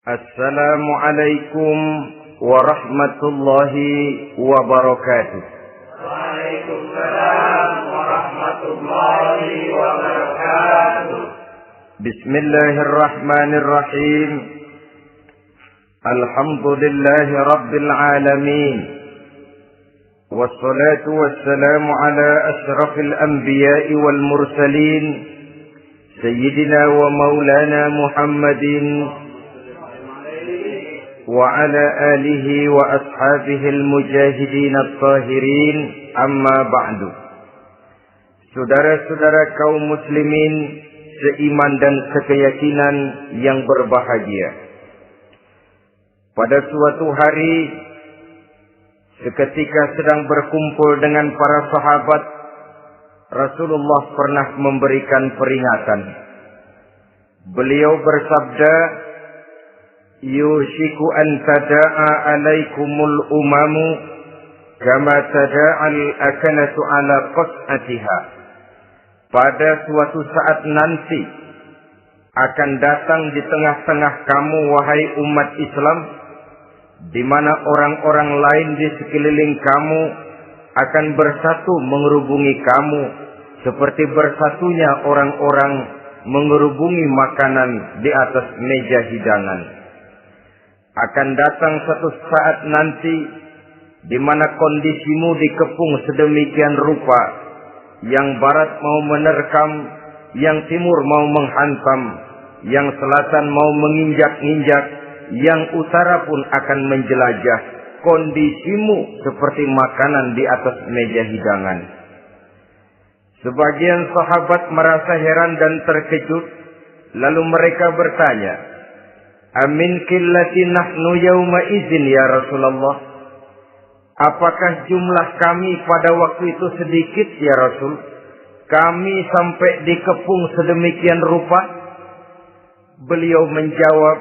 Assalamualaikum warahmatullahi wabarakatuh. Waalaikumsalam warahmatullahi wabarakatuh. Bismillahirrahmanirrahim. Alhamdulillahi rabbil alamin. Wassalatu wassalamu ala ashrafil anbiya'i wal mursalin. Sayyidina wa maulana Muhammadin وعلى آله وأصحابه المجاهدين الطاهرين أما بعد. Saudara-saudara kaum muslimin seiman dan sekeyakinan yang berbahagia. Pada suatu hari seketika sedang berkumpul dengan para sahabat, Rasulullah pernah memberikan peringatan. Beliau bersabda, yushiku an tada'a alaikumul umamu kama tada'al akanatu ala qas'atiha. Pada suatu saat nanti akan datang di tengah-tengah kamu wahai umat Islam, di mana orang-orang lain di sekeliling kamu akan bersatu mengerubungi kamu seperti bersatunya orang-orang mengerubungi makanan di atas meja hidangan. Akan datang satu saat nanti di mana kondisimu dikepung sedemikian rupa, yang barat mau menerkam, yang timur mau menghantam, yang selatan mau menginjak-injak, yang utara pun akan menjelajah. Kondisimu seperti makanan di atas meja hidangan. Sebagian sahabat merasa heran dan terkejut, lalu mereka bertanya, amin qillati nahnu yawma izin ya Rasulullah. Apakah jumlah kami pada waktu itu sedikit ya Rasul? Kami sampai dikepung sedemikian rupa? Beliau menjawab,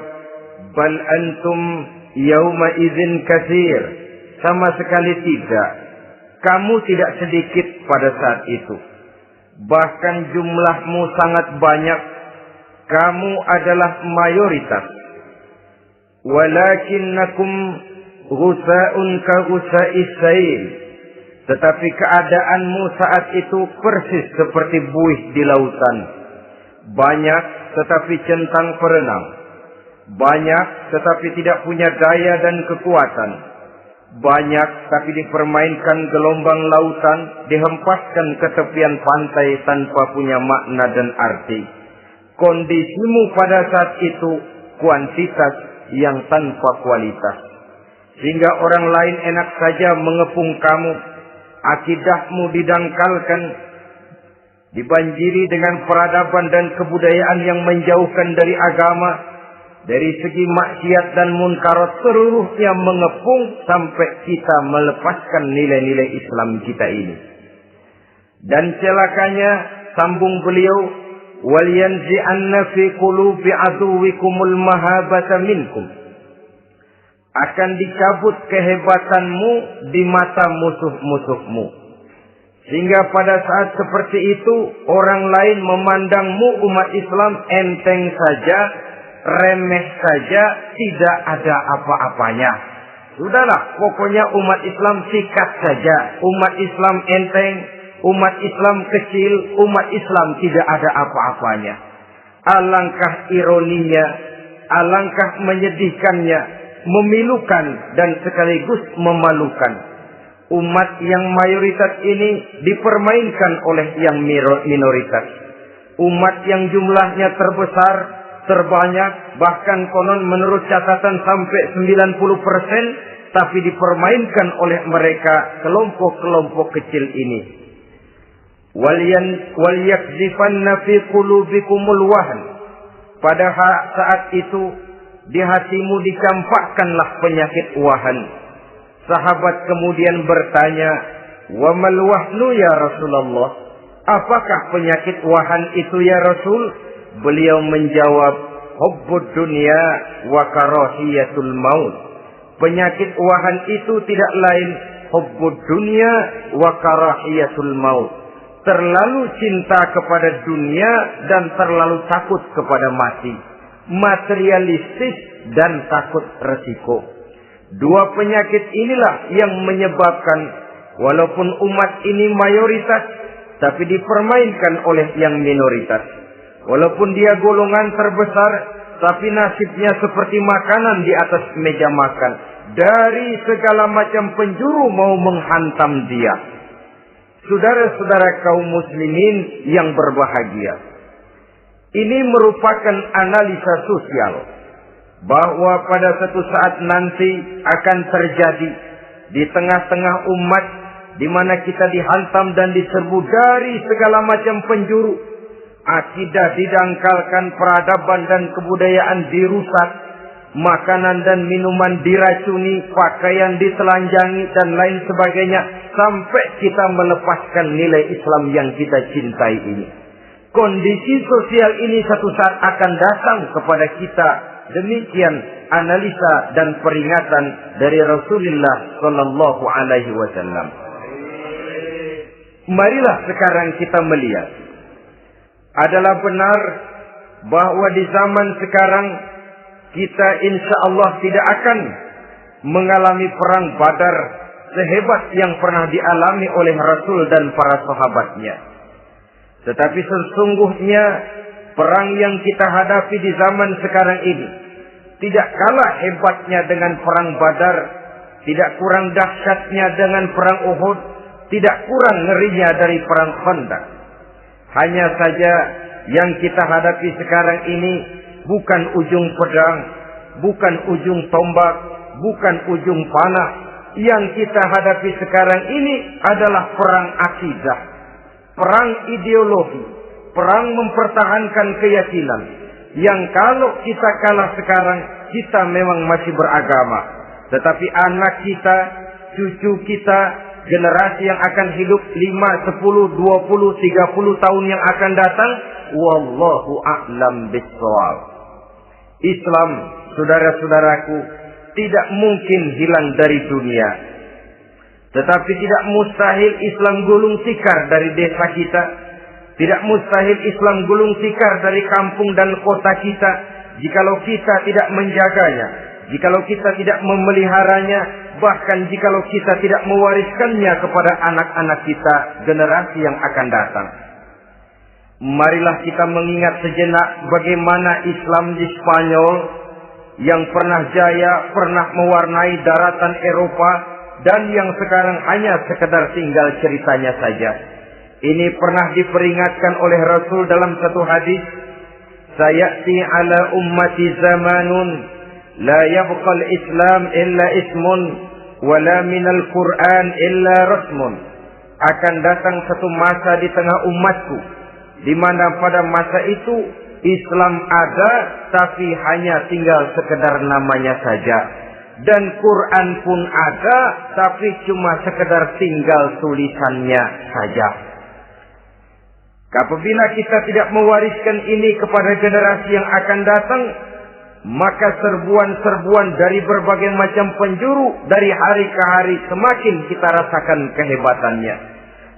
bal antum yawma izin katsir. Sama sekali tidak. Kamu tidak sedikit pada saat itu. Bahkan jumlahmu sangat banyak. Kamu adalah mayoritas. Walakinnakum ghusa'un ka ghusa'is sail. Tetapi keadaanmu saat itu persis seperti buih di lautan. Banyak tetapi centang perenang. Banyak tetapi tidak punya daya dan kekuatan. Banyak tapi dipermainkan gelombang lautan, dihempaskan ke tepian pantai tanpa punya makna dan arti. Kondisimu pada saat itu kuantitas yang tanpa kualitas, sehingga orang lain enak saja mengepung kamu. Akidahmu didangkalkan, dibanjiri dengan peradaban dan kebudayaan yang menjauhkan dari agama. Dari segi maksiat dan munkarat seluruhnya mengepung sampai kita melepaskan nilai-nilai Islam kita ini. Dan celakanya, sambung beliau, waliyanzi'anna fi qulubi aduwikumul mahabata minkum. Akan dicabut kehebatanmu di mata musuh-musuhmu. Sehingga pada saat seperti itu, orang lain memandangmu umat Islam enteng saja, remeh saja, tidak ada apa-apanya. Sudahlah, pokoknya umat Islam sikat saja. Umat Islam enteng, umat Islam kecil, umat Islam tidak ada apa-apanya. Alangkah ironinya, alangkah menyedihkannya, memilukan dan sekaligus memalukan. Umat yang mayoritas ini dipermainkan oleh yang minoritas. Umat yang jumlahnya terbesar, terbanyak, bahkan konon menurut catatan sampai 90%, tapi dipermainkan oleh mereka kelompok-kelompok kecil ini. Waliyakzifanna fi qulubikumul wahn. Pada saat itu di hatimu dicampakkanlah penyakit wahan. Sahabat kemudian bertanya, wa mal wahnu ya Rasulullah? Apakah penyakit wahan itu ya Rasul? Beliau menjawab, hubbud dunya wa karahiyatul maut. Penyakit wahan itu tidak lain hubbud dunya wa karahiyatul maut. Terlalu cinta kepada dunia dan terlalu takut kepada mati. Materialistis dan takut resiko. Dua penyakit inilah yang menyebabkan walaupun umat ini mayoritas, tapi dipermainkan oleh yang minoritas. Walaupun dia golongan terbesar, tapi nasibnya seperti makanan di atas meja makan. Dari segala macam penjuru mau menghantam dia. Saudara-saudara kaum muslimin yang berbahagia, ini merupakan analisa sosial bahwa pada suatu saat nanti akan terjadi di tengah-tengah umat di mana kita dihantam dan diserbu dari segala macam penjuru. Akidah didangkalkan, peradaban dan kebudayaan dirusak, makanan dan minuman diracuni, pakaian ditelanjangi dan lain sebagainya, sampai kita melepaskan nilai Islam yang kita cintai ini. Kondisi sosial ini satu saat akan datang kepada kita. Demikian analisa dan peringatan dari Rasulullah sallallahu alaihi wasallam. Marilah sekarang kita melihat, adalah benar bahwa di zaman sekarang kita insya Allah tidak akan mengalami perang Badar sehebat yang pernah dialami oleh Rasul dan para sahabatnya. Tetapi sesungguhnya perang yang kita hadapi di zaman sekarang ini tidak kalah hebatnya dengan perang Badar, tidak kurang dahsyatnya dengan perang Uhud, tidak kurang ngerinya dari perang Khandaq. Hanya saja yang kita hadapi sekarang ini bukan ujung pedang, bukan ujung tombak, bukan ujung panah. Yang kita hadapi sekarang ini adalah perang akidah, perang ideologi, perang mempertahankan keyakinan. Yang kalau kita kalah sekarang, kita memang masih beragama. Tetapi anak kita, cucu kita, generasi yang akan hidup 5, 10, 20, 30 tahun yang akan datang, wallahu a'lam bishawab. Islam, saudara-saudaraku, tidak mungkin hilang dari dunia. Tetapi tidak mustahil Islam gulung tikar dari desa kita. Tidak mustahil Islam gulung tikar dari kampung dan kota kita, jikalau kita tidak menjaganya, jikalau kita tidak memeliharanya, bahkan jikalau kita tidak mewariskannya kepada anak-anak kita, generasi yang akan datang. Marilah kita mengingat sejenak bagaimana Islam di Spanyol yang pernah jaya, pernah mewarnai daratan Eropa, dan yang sekarang hanya sekedar tinggal ceritanya saja. Ini pernah diperingatkan oleh Rasul dalam satu hadis, sayati ala ummati zamanun la yabqal Islam illa ismun wala minal Quran illa rasmun. Akan datang satu masa di tengah umatku di mana pada masa itu Islam ada tapi hanya tinggal sekedar namanya saja, dan Quran pun ada tapi cuma sekedar tinggal tulisannya saja. Apabila kita tidak mewariskan ini kepada generasi yang akan datang, maka serbuan-serbuan dari berbagai macam penjuru dari hari ke hari semakin kita rasakan kehebatannya.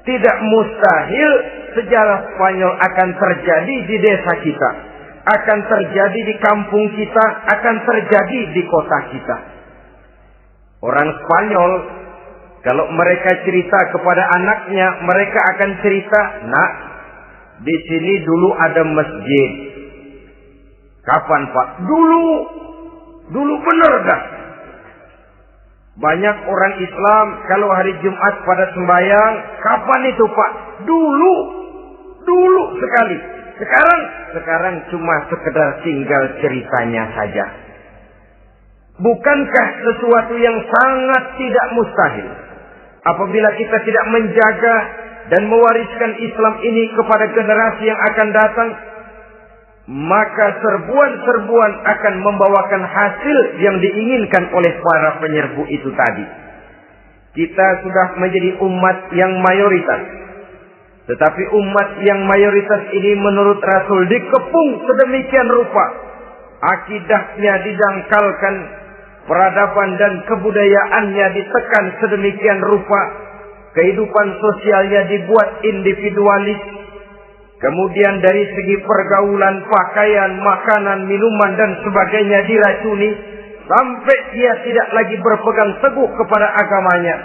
Tidak mustahil sejarah Spanyol akan terjadi di desa kita, akan terjadi di kampung kita, akan terjadi di kota kita. Orang Spanyol, kalau mereka cerita kepada anaknya, mereka akan cerita, nak, di sini dulu ada masjid. Kapan, Pak? Dulu benar dah. Banyak orang Islam kalau hari Jumat pada sembahyang, kapan itu, Pak? Dulu sekali. Sekarang cuma sekedar tinggal ceritanya saja. Bukankah sesuatu yang sangat tidak mustahil apabila kita tidak menjaga dan mewariskan Islam ini kepada generasi yang akan datang, maka serbuan-serbuan akan membawakan hasil yang diinginkan oleh para penyerbu itu tadi. Kita sudah menjadi umat yang mayoritas, tetapi umat yang mayoritas ini menurut Rasul dikepung sedemikian rupa, akidahnya didangkalkan, peradaban dan kebudayaannya ditekan sedemikian rupa, kehidupan sosialnya dibuat individualis, Kemudian dari segi pergaulan, pakaian, makanan, minuman dan sebagainya diracuni sampai dia tidak lagi berpegang teguh kepada agamanya.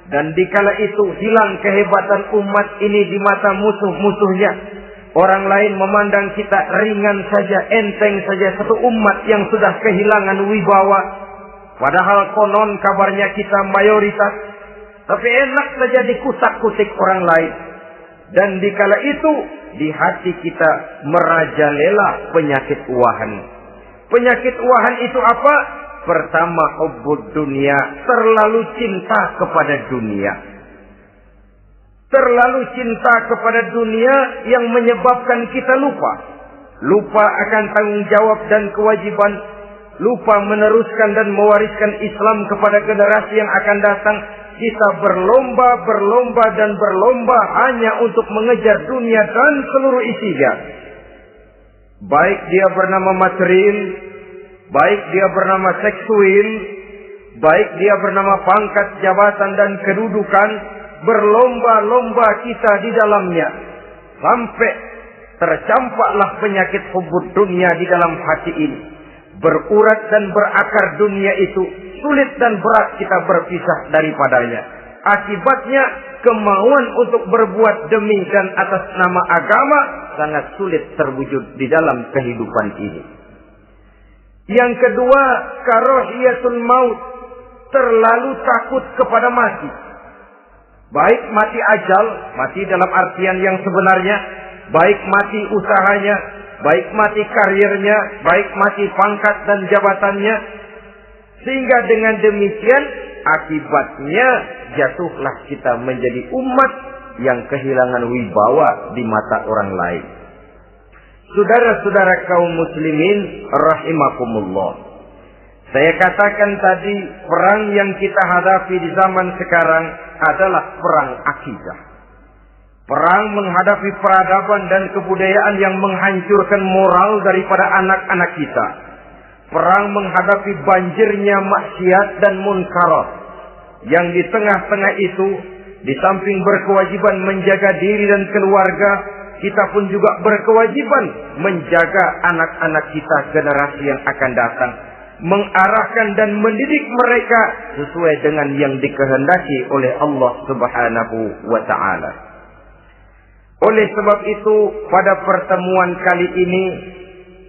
Dan dikala itu hilang kehebatan umat ini di mata musuh-musuhnya. Orang lain memandang kita ringan saja, enteng saja, satu umat yang sudah kehilangan wibawa. Padahal konon kabarnya kita mayoritas, tapi enak saja dikutak-kutik orang lain. Dan dikala itu di hati kita merajalela penyakit wahan. Penyakit wahan itu apa? Pertama, hubbud dunia, terlalu cinta kepada dunia. Terlalu cinta kepada dunia yang menyebabkan kita lupa. Lupa akan tanggung jawab dan kewajiban. Lupa meneruskan dan mewariskan Islam kepada generasi yang akan datang. Kita berlomba dan berlomba hanya untuk mengejar dunia dan seluruh isinya. Baik dia bernama material, baik dia bernama seksual, baik dia bernama pangkat, jabatan dan kedudukan, berlomba-lomba kita di dalamnya. Sampai tercampaklah penyakit hubbud dunia di dalam hati ini. Berurat dan berakar dunia itu, sulit dan berat kita berpisah daripadanya. Akibatnya kemauan untuk berbuat demi dan atas nama agama sangat sulit terwujud di dalam kehidupan ini. Yang kedua, karahiyatul maut, terlalu takut kepada mati. Baik mati ajal, mati dalam artian yang sebenarnya, baik mati usahanya, baik mati karirnya, baik mati pangkat dan jabatannya. Sehingga dengan demikian akibatnya jatuhlah kita menjadi umat yang kehilangan wibawa di mata orang lain. Saudara-saudara kaum muslimin rahimakumullah. Saya katakan tadi, perang yang kita hadapi di zaman sekarang adalah perang akidah. Perang menghadapi peradaban dan kebudayaan yang menghancurkan moral daripada anak-anak kita. Perang menghadapi banjirnya maksiat dan munkarat. Yang di tengah-tengah itu, di samping berkewajiban menjaga diri dan keluarga, kita pun juga berkewajiban menjaga anak-anak kita generasi yang akan datang. Mengarahkan dan mendidik mereka sesuai dengan yang dikehendaki oleh Allah Subhanahu wa ta'ala. Oleh sebab itu, pada pertemuan kali ini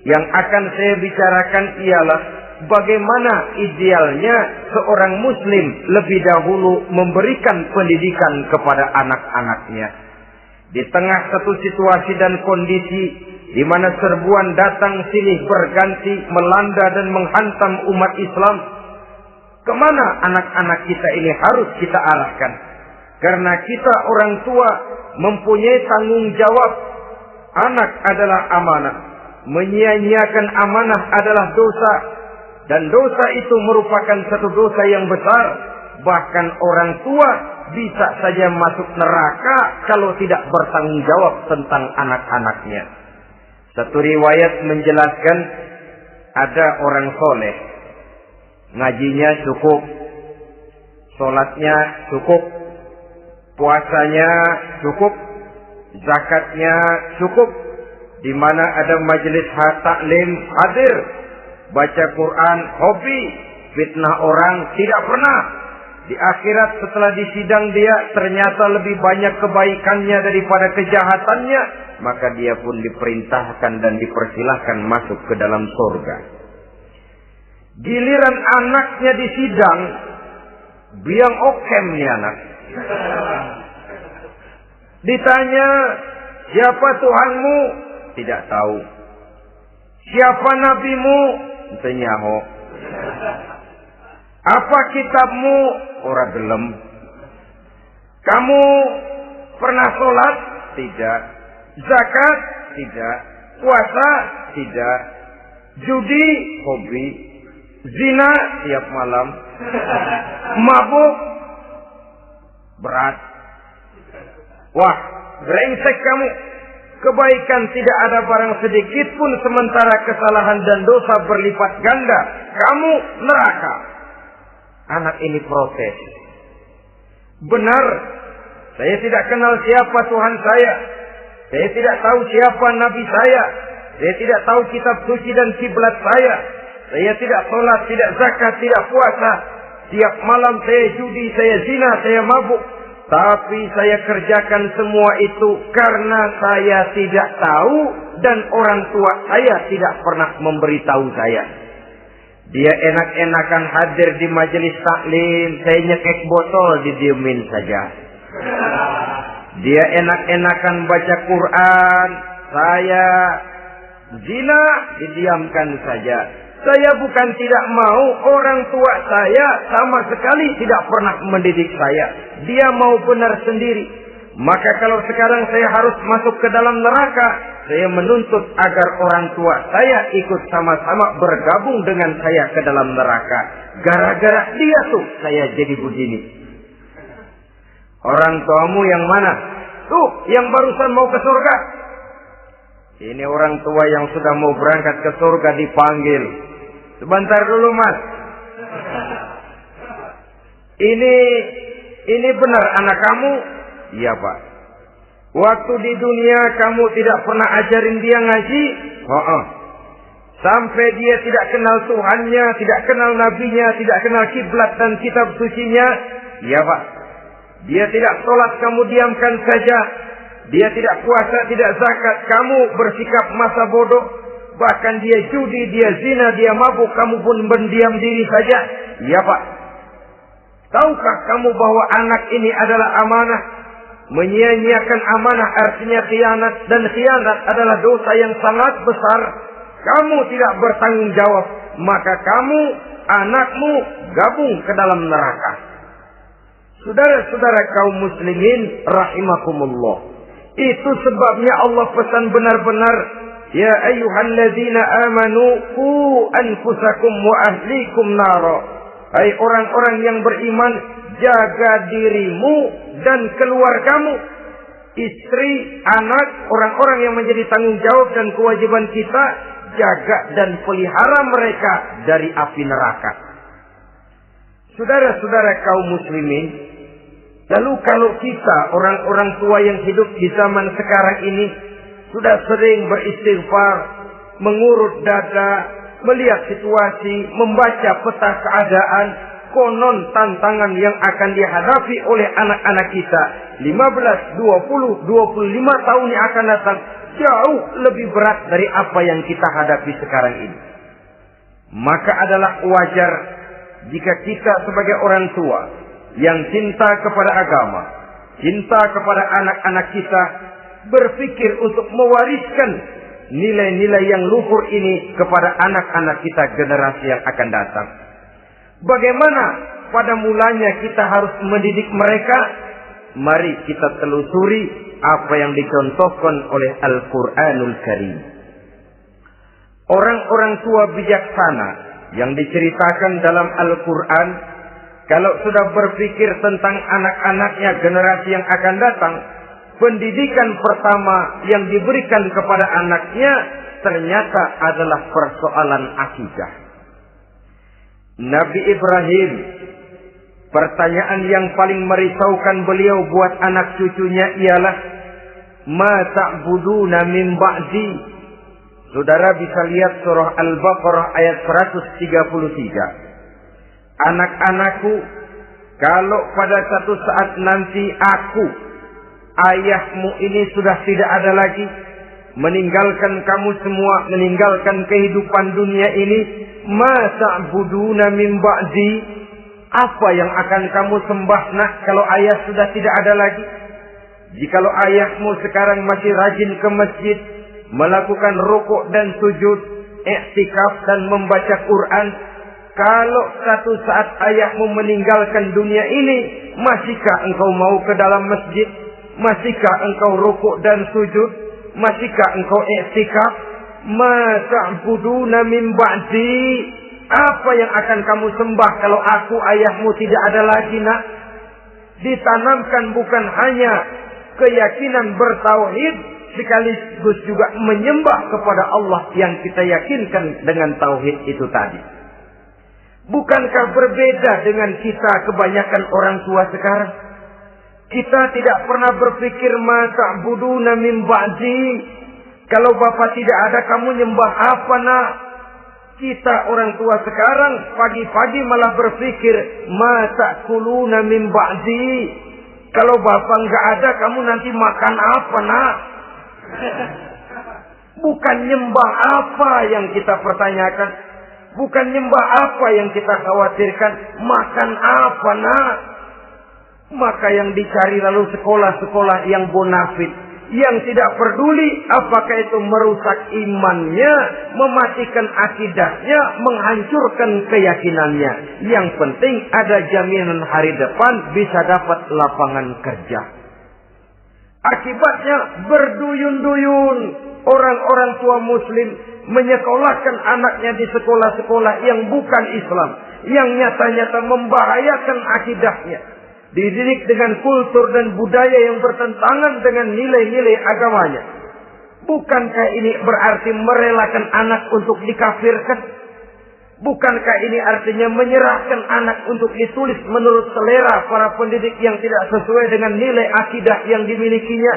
yang akan saya bicarakan ialah bagaimana idealnya seorang muslim lebih dahulu memberikan pendidikan kepada anak-anaknya. Di tengah satu situasi dan kondisi di mana serbuan datang silih berganti melanda dan menghantam umat Islam, kemana anak-anak kita ini harus kita arahkan? Karena kita orang tua mempunyai tanggung jawab. Anak adalah amanah. Menyia-nyiakan amanah adalah dosa. Dan dosa itu merupakan satu dosa yang besar. Bahkan orang tua bisa saja masuk neraka kalau tidak bertanggung jawab tentang anak-anaknya. Satu riwayat menjelaskan ada orang soleh. Ngajinya cukup. Sholatnya cukup. Puasanya cukup. Zakatnya cukup. Di mana ada majelis taklim hadir. Baca Quran hobi. Fitnah orang tidak pernah. Di akhirat setelah disidang dia ternyata lebih banyak kebaikannya daripada kejahatannya. Maka dia pun diperintahkan dan dipersilahkan masuk ke dalam surga. Giliran anaknya disidang. Biang okem nih anak. Ditanya, siapa Tuhanmu? Tidak tahu. Siapa nabimu? Nyaho. Apa kitabmu? Ora gelem. Kamu pernah sholat? Tidak. Zakat? Tidak. Puasa? Tidak. Judi? Hobi. Zina? Tiap malam. Mabuk? Berat. Wah, brengsek kamu. Kebaikan tidak ada barang sedikit pun, sementara kesalahan dan dosa berlipat ganda. Kamu neraka. Anak ini protes. Benar, saya tidak kenal siapa Tuhan saya. Saya tidak tahu siapa nabi saya. Saya tidak tahu kitab suci dan kiblat saya. Saya tidak sholat, tidak zakat, tidak puasa. Tiap malam saya judi, saya zina, saya mabuk. Tapi saya kerjakan semua itu karena saya tidak tahu dan orang tua saya tidak pernah memberitahu saya. Dia enak-enakan hadir di majelis taklim, saya nyekek botol, didiemin saja. Dia enak-enakan baca Quran, saya zina, didiamkan saja. Saya bukan tidak mau, orang tua saya sama sekali tidak pernah mendidik saya. Dia mau benar sendiri. Maka kalau sekarang saya harus masuk ke dalam neraka, saya menuntut agar orang tua saya ikut sama-sama bergabung dengan saya ke dalam neraka. Gara-gara dia tuh saya jadi begini. Orang tuamu yang mana? Tuh, yang barusan mau ke surga. Ini orang tua yang sudah mau berangkat ke surga dipanggil. Sebentar dulu, Mas. Ini benar anak kamu? Iya, Pak. Waktu di dunia kamu tidak pernah ajarin dia ngaji? Sampai dia tidak kenal Tuhannya, tidak kenal nabinya, tidak kenal kiblat dan kitab sucinya? Iya, Pak. Dia tidak sholat, kamu diamkan saja. Dia tidak puasa, tidak zakat, kamu bersikap masa bodoh. Bahkan dia judi, dia zina, dia mabuk, kamu pun berdiam diri saja. Iya, Pak. Tahukah kamu bahwa anak ini adalah amanah? Menyia-nyiakan amanah artinya khianat. Dan khianat adalah dosa yang sangat besar. Kamu tidak bertanggung jawab. Maka kamu, anakmu, gabung ke dalam neraka. Saudara-saudara kaum muslimin rahimakumullah. Itu sebabnya Allah pesan benar-benar, ya ayyuhalladzina amanu qu anfusakum wa ahlikum nara. Hai orang-orang yang beriman, jaga dirimu dan keluargamu, istri, anak, orang-orang yang menjadi tanggung jawab dan kewajiban kita, jaga dan pelihara mereka dari api neraka. Saudara-saudara kaum muslimin, lalu kalau kita orang-orang tua yang hidup di zaman sekarang ini sudah sering beristighfar, mengurut dada, melihat situasi, membaca peta keadaan, konon tantangan yang akan dihadapi oleh anak-anak kita 15, 20, 25 tahun yang akan datang jauh lebih berat dari apa yang kita hadapi sekarang ini. Maka adalah wajar jika kita sebagai orang tua yang cinta kepada agama, cinta kepada anak-anak kita, berpikir untuk mewariskan nilai-nilai yang luhur ini kepada anak-anak kita generasi yang akan datang. Bagaimana pada mulanya kita harus mendidik mereka? Mari kita telusuri apa yang dicontohkan oleh Al-Quranul Karim. Orang-orang tua bijaksana yang diceritakan dalam Al-Quran, kalau sudah berpikir tentang anak-anaknya generasi yang akan datang, pendidikan pertama yang diberikan kepada anaknya ternyata adalah persoalan akidah. Nabi Ibrahim, pertanyaan yang paling merisaukan beliau buat anak cucunya ialah, ma ta'buduna min ba'di. Saudara bisa lihat surah Al-Baqarah ayat 133. Anak-anakku, kalau pada satu saat nanti aku, ayahmu ini sudah tidak ada lagi, meninggalkan kamu semua, meninggalkan kehidupan dunia ini, ma ta'buduna min ba'di, apa yang akan kamu sembah nak kalau ayah sudah tidak ada lagi? Jikalau ayahmu sekarang masih rajin ke masjid, melakukan rukuk dan sujud, i'tikaf dan membaca Quran, kalau satu saat ayahmu meninggalkan dunia ini, masihkah engkau mau ke dalam masjid? Masihkah engkau rukuk dan sujud? Masihkah engkau i'tikaf? Ma ta'buduna min ba'di, apa yang akan kamu sembah kalau aku ayahmu tidak ada lagi nak? Ditanamkan bukan hanya keyakinan bertauhid, sekaligus juga menyembah kepada Allah yang kita yakinkan dengan tauhid itu tadi. Bukankah berbeda dengan kita kebanyakan orang tua sekarang? Kita tidak pernah berpikir ma ta'buduna min ba'di. Kalau bapak tidak ada, kamu nyembah apa nak? Kita orang tua sekarang pagi-pagi malah berpikir ma ta'kuluna min ba'di. Kalau bapak nggak ada, kamu nanti makan apa nak? Bukan nyembah apa yang kita pertanyakan, bukan nyembah apa yang kita khawatirkan, makan apa nak? Maka yang dicari lalu sekolah-sekolah yang bonafit, yang tidak peduli apakah itu merusak imannya, mematikan akidahnya, menghancurkan keyakinannya. Yang penting ada jaminan hari depan bisa dapat lapangan kerja. Akibatnya berduyun-duyun orang-orang tua muslim menyekolahkan anaknya di sekolah-sekolah yang bukan Islam, yang nyata-nyata membahayakan akidahnya. Dididik dengan kultur dan budaya yang bertentangan dengan nilai-nilai agamanya. Bukankah ini berarti merelakan anak untuk dikafirkan? Bukankah ini artinya menyerahkan anak untuk ditulis menurut selera para pendidik yang tidak sesuai dengan nilai akidah yang dimilikinya?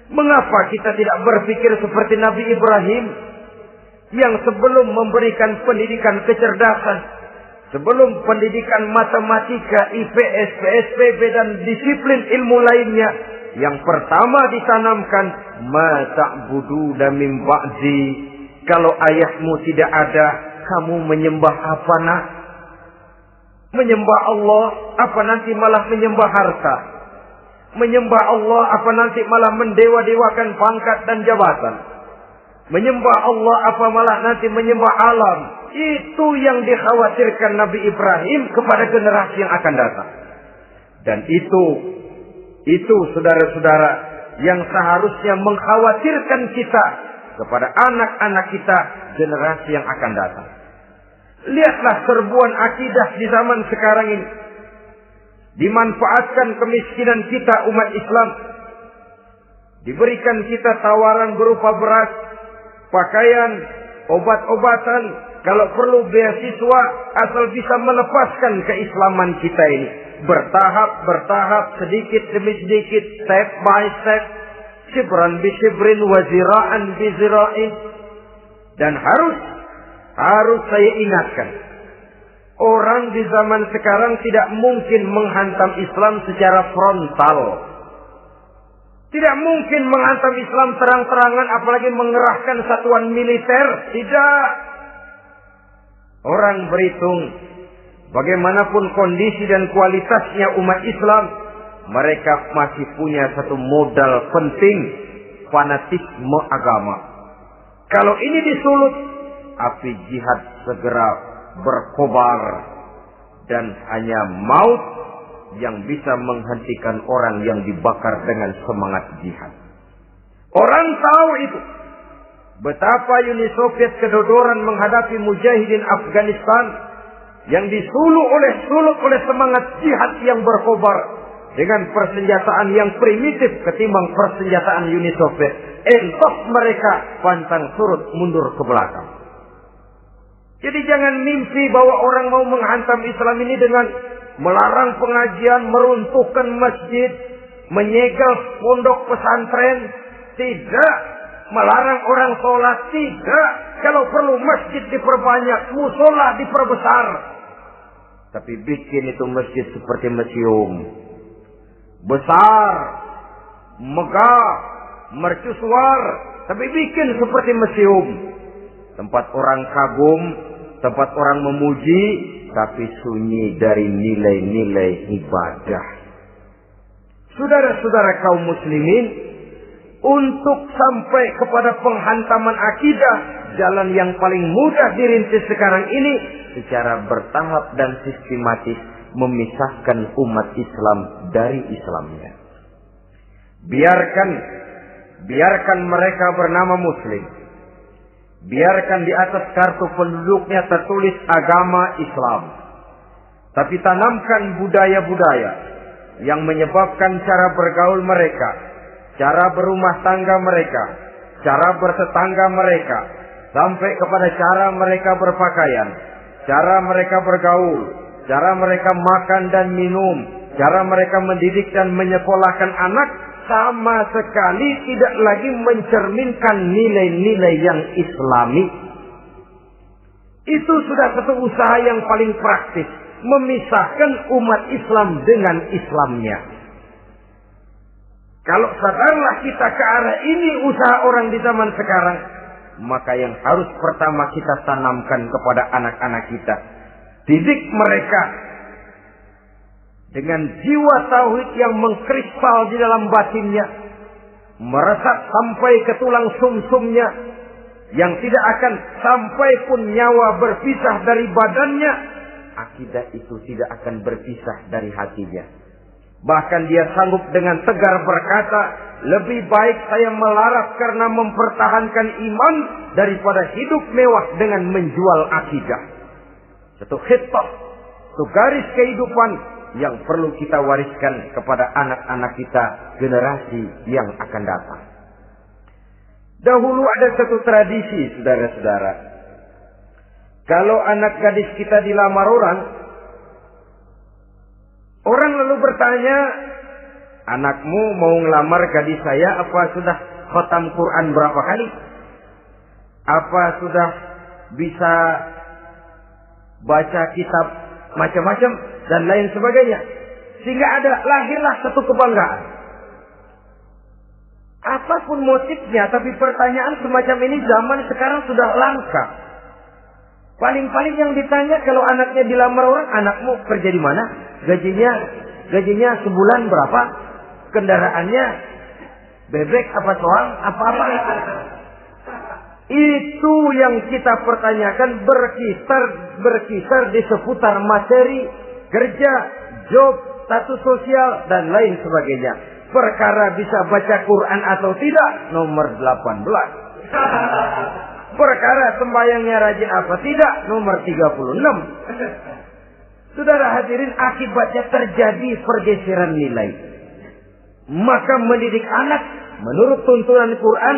Mengapa kita tidak berpikir seperti Nabi Ibrahim yang sebelum memberikan pendidikan kecerdasan, sebelum pendidikan matematika, IPS, PSPB dan disiplin ilmu lainnya, yang pertama ditanamkan ma ta'buduna min ba'di. Kalau ayahmu tidak ada, kamu menyembah apa nak? Menyembah Allah apa nanti malah menyembah harta? Menyembah Allah apa nanti malah mendewa-dewakan pangkat dan jabatan? Menyembah Allah apa malah nanti menyembah alam? Itu yang dikhawatirkan Nabi Ibrahim kepada generasi yang akan datang. Dan itu saudara-saudara yang seharusnya mengkhawatirkan kita kepada anak-anak kita generasi yang akan datang. Lihatlah serbuan akidah di zaman sekarang ini. Dimanfaatkan kemiskinan kita umat Islam. Diberikan kita tawaran berupa beras, pakaian, obat-obatan, kalau perlu beasiswa, asal bisa melepaskan keislaman kita ini. Bertahap, sedikit demi sedikit, step by step, shibran bi shibrin wa zira'an bi zira'in. Dan harus saya ingatkan, orang di zaman sekarang tidak mungkin menghantam Islam secara frontal. Tidak mungkin menghantam Islam terang-terangan, apalagi mengerahkan satuan militer. Tidak. Orang berhitung bagaimanapun kondisi dan kualitasnya umat Islam, mereka masih punya satu modal penting, fanatisme agama. Kalau ini disulut, api jihad segera berkobar dan hanya maut yang bisa menghentikan orang yang dibakar dengan semangat jihad. Orang tahu itu. Betapa Uni Soviet kedodoran menghadapi mujahidin Afghanistan yang disulut oleh semangat jihad yang berkobar dengan persenjataan yang primitif ketimbang persenjataan Uni Soviet. Entos mereka pantang surut mundur ke belakang. Jadi jangan mimpi bahwa orang mau menghantam Islam ini dengan melarang pengajian, meruntuhkan masjid, menyegel pondok pesantren. Tidak. Melarang orang sholat. Tidak. Kalau perlu masjid diperbanyak, musola diperbesar. Tapi bikin itu masjid seperti museum. Besar, megah, mercusuar. Tapi bikin seperti museum. Tempat orang kagum, tempat orang memuji, tapi sunyi dari nilai-nilai ibadah. Saudara-saudara kaum muslimin, untuk sampai kepada penghantaman akidah, jalan yang paling mudah dirintis sekarang ini secara bertahap dan sistematis memisahkan umat Islam dari Islamnya. Biarkan mereka bernama Muslim. Biarkan di atas kartu penduduknya tertulis agama Islam. Tapi tanamkan budaya-budaya yang menyebabkan cara bergaul mereka, cara berumah tangga mereka, cara bertetangga mereka, sampai kepada cara mereka berpakaian, cara mereka bergaul, cara mereka makan dan minum, cara mereka mendidik dan menyekolahkan anak sama sekali tidak lagi mencerminkan nilai-nilai yang islami. Itu sudah satu usaha yang paling praktis, memisahkan umat Islam dengan Islamnya. Kalau sadarlah kita ke arah ini usaha orang di zaman sekarang, maka yang harus pertama kita tanamkan kepada anak-anak kita, didik mereka dengan jiwa tauhid yang mengkristal di dalam batinnya, meresap sampai ke tulang sumsumnya, yang tidak akan sampai pun nyawa berpisah dari badannya. Akidah itu tidak akan berpisah dari hatinya. Bahkan dia sanggup dengan tegar berkata, lebih baik saya melarat karena mempertahankan iman daripada hidup mewah dengan menjual akidah. Satu khitbah, satu garis kehidupan yang perlu kita wariskan kepada anak-anak kita, generasi yang akan datang. Dahulu ada satu tradisi, saudara-saudara. Kalau anak gadis kita dilamar orang lalu bertanya, anakmu mau ngelamar gadis saya, apa sudah khatam Quran berapa kali? Apa sudah bisa baca kitab macam-macam dan lain sebagainya? Sehingga lahirlah satu kebanggaan. Apapun motifnya, tapi pertanyaan semacam ini zaman sekarang sudah langka. Paling-paling yang ditanya kalau anaknya dilamar orang, anakmu kerja di mana? Gajinya sebulan berapa? Kendaraannya bebek apa soang? Apa-apa? Itu yang kita pertanyakan, berkisar di seputar materi, kerja, job, status sosial, dan lain sebagainya. Perkara bisa baca Quran atau tidak, nomor 18. Perkara sembahyangnya rajin apa tidak, nomor 36. Saudara hadirin, akibatnya terjadi pergeseran nilai. Maka mendidik anak menurut tuntunan Quran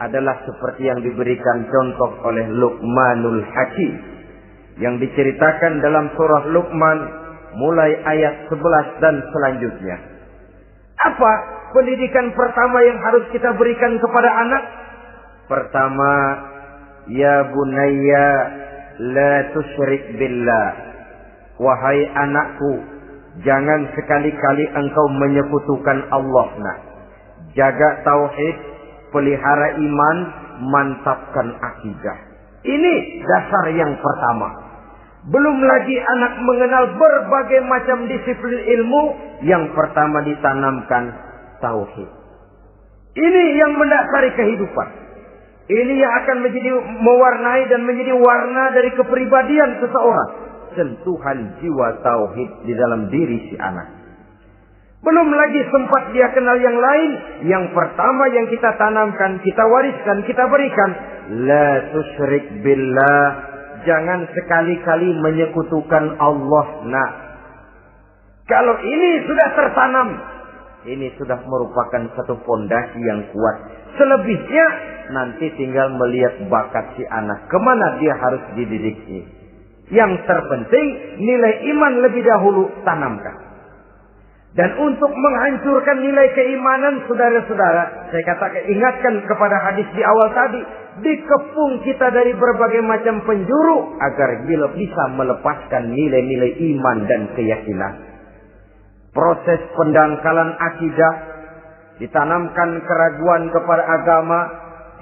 adalah seperti yang diberikan contoh oleh Luqmanul Hakim, yang diceritakan dalam surah Luqman mulai ayat 11 dan selanjutnya. Apa pendidikan pertama yang harus kita berikan kepada anak? Pertama, ya bunayya la tusyrik billah. Wahai anakku, jangan sekali-kali engkau menyekutukan Allah. Nah, jaga tauhid, pelihara iman, mantapkan akidah. Ini dasar yang pertama. Belum lagi anak mengenal berbagai macam disiplin ilmu, yang pertama ditanamkan tauhid. Ini yang mendasari kehidupan. Ini yang akan menjadi mewarnai dan menjadi warna dari kepribadian seseorang. Sentuhan jiwa tauhid di dalam diri si anak. Belum lagi sempat dia kenal yang lain. Yang pertama yang kita tanamkan, kita wariskan, kita berikan, la tusyrik billah. Jangan sekali-kali menyekutukan Allah. Nah, kalau ini sudah tertanam, ini sudah merupakan satu fondasi yang kuat. Selebihnya nanti tinggal melihat bakat si anak, kemana dia harus dididik. Yang terpenting nilai iman lebih dahulu tanamkan. Dan untuk menghancurkan nilai keimanan, saudara-saudara, saya katakan, ingatkan kepada hadis di awal tadi, dikepung kita dari berbagai macam penjuru agar bisa melepaskan nilai-nilai iman dan keyakinan. Proses pendangkalan akidah, ditanamkan keraguan kepada agama,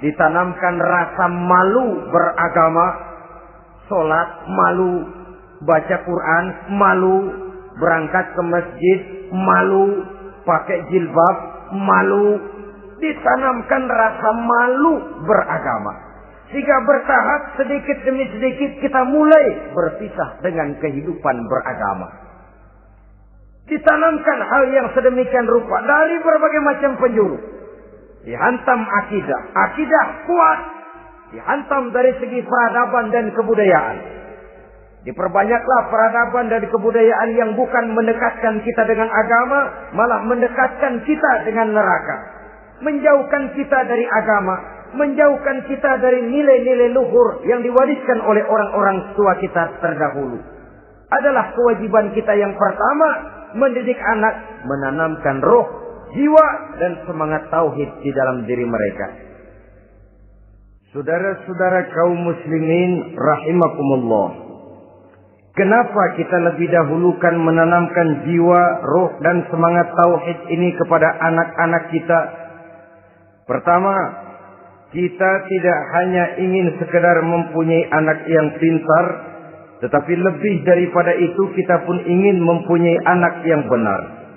ditanamkan rasa malu beragama, sholat malu, baca Quran malu, berangkat ke masjid malu, pakai jilbab malu. Ditanamkan rasa malu beragama, sehingga bertahap sedikit demi sedikit kita mulai berpisah dengan kehidupan beragama. Ditanamkan hal yang sedemikian rupa dari berbagai macam penjuru. Dihantam akidah kuat, dihantam dari segi peradaban dan kebudayaan. Diperbanyaklah peradaban dan kebudayaan yang bukan mendekatkan kita dengan agama, malah mendekatkan kita dengan neraka. Menjauhkan kita dari agama, menjauhkan kita dari nilai-nilai luhur yang diwariskan oleh orang-orang tua kita terdahulu. Adalah kewajiban kita yang pertama mendidik anak, menanamkan roh, jiwa, dan semangat tauhid di dalam diri mereka. Saudara-saudara kaum muslimin rahimakumullah. Kenapa kita lebih dahulukan menanamkan jiwa, roh, dan semangat tauhid ini kepada anak-anak kita? Pertama, kita tidak hanya ingin sekedar mempunyai anak yang pintar, tetapi lebih daripada itu kita pun ingin mempunyai anak yang benar.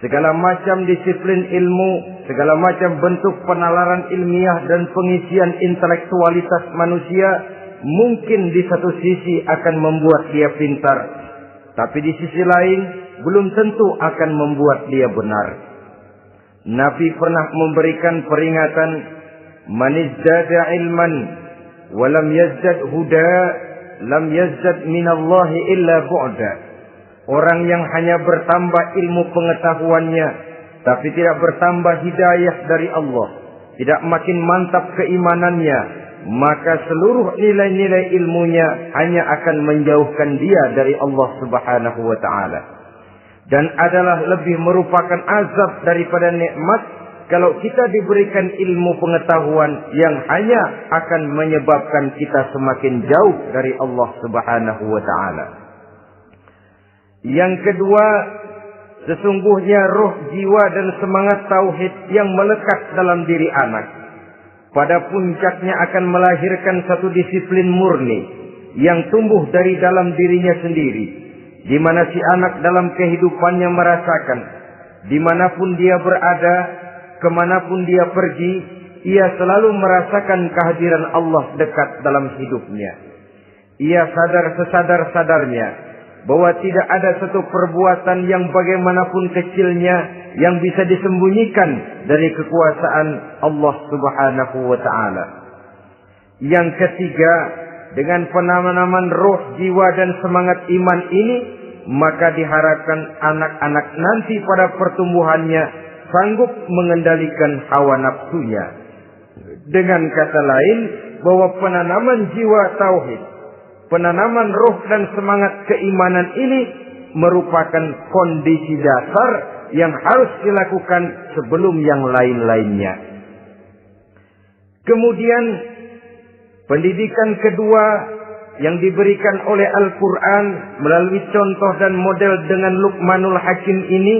Segala macam disiplin ilmu, segala macam bentuk penalaran ilmiah dan pengisian intelektualitas manusia mungkin di satu sisi akan membuat dia pintar, tapi di sisi lain belum tentu akan membuat dia benar. Nabi pernah memberikan peringatan, "Man izdada ilman wa lam yazdad huda, lam yazdad minallahi illa bu'da." Orang yang hanya bertambah ilmu pengetahuannya, tapi tidak bertambah hidayah dari Allah, tidak makin mantap keimanannya, maka seluruh nilai-nilai ilmunya hanya akan menjauhkan dia dari Allah Subhanahu wa ta'ala. Dan adalah lebih merupakan azab daripada nikmat kalau kita diberikan ilmu pengetahuan yang hanya akan menyebabkan kita semakin jauh dari Allah Subhanahu wa ta'ala. Yang kedua, sesungguhnya roh, jiwa, dan semangat tauhid yang melekat dalam diri anak pada puncaknya akan melahirkan satu disiplin murni yang tumbuh dari dalam dirinya sendiri, di mana si anak dalam kehidupannya merasakan dimanapun dia berada, kemanapun dia pergi, ia selalu merasakan kehadiran Allah dekat dalam hidupnya. Ia sadar sesadar-sadarnya bahwa tidak ada satu perbuatan yang bagaimanapun kecilnya yang bisa disembunyikan dari kekuasaan Allah Subhanahu wa ta'ala. Yang ketiga, dengan penanaman roh, jiwa, dan semangat iman ini, maka diharapkan anak-anak nanti pada pertumbuhannya sanggup mengendalikan hawa nafsunya. Dengan kata lain, bahwa penanaman jiwa tauhid, penanaman roh dan semangat keimanan ini merupakan kondisi dasar yang harus dilakukan sebelum yang lain-lainnya. Kemudian pendidikan kedua yang diberikan oleh Al-Quran melalui contoh dan model dengan Luqmanul Hakim ini,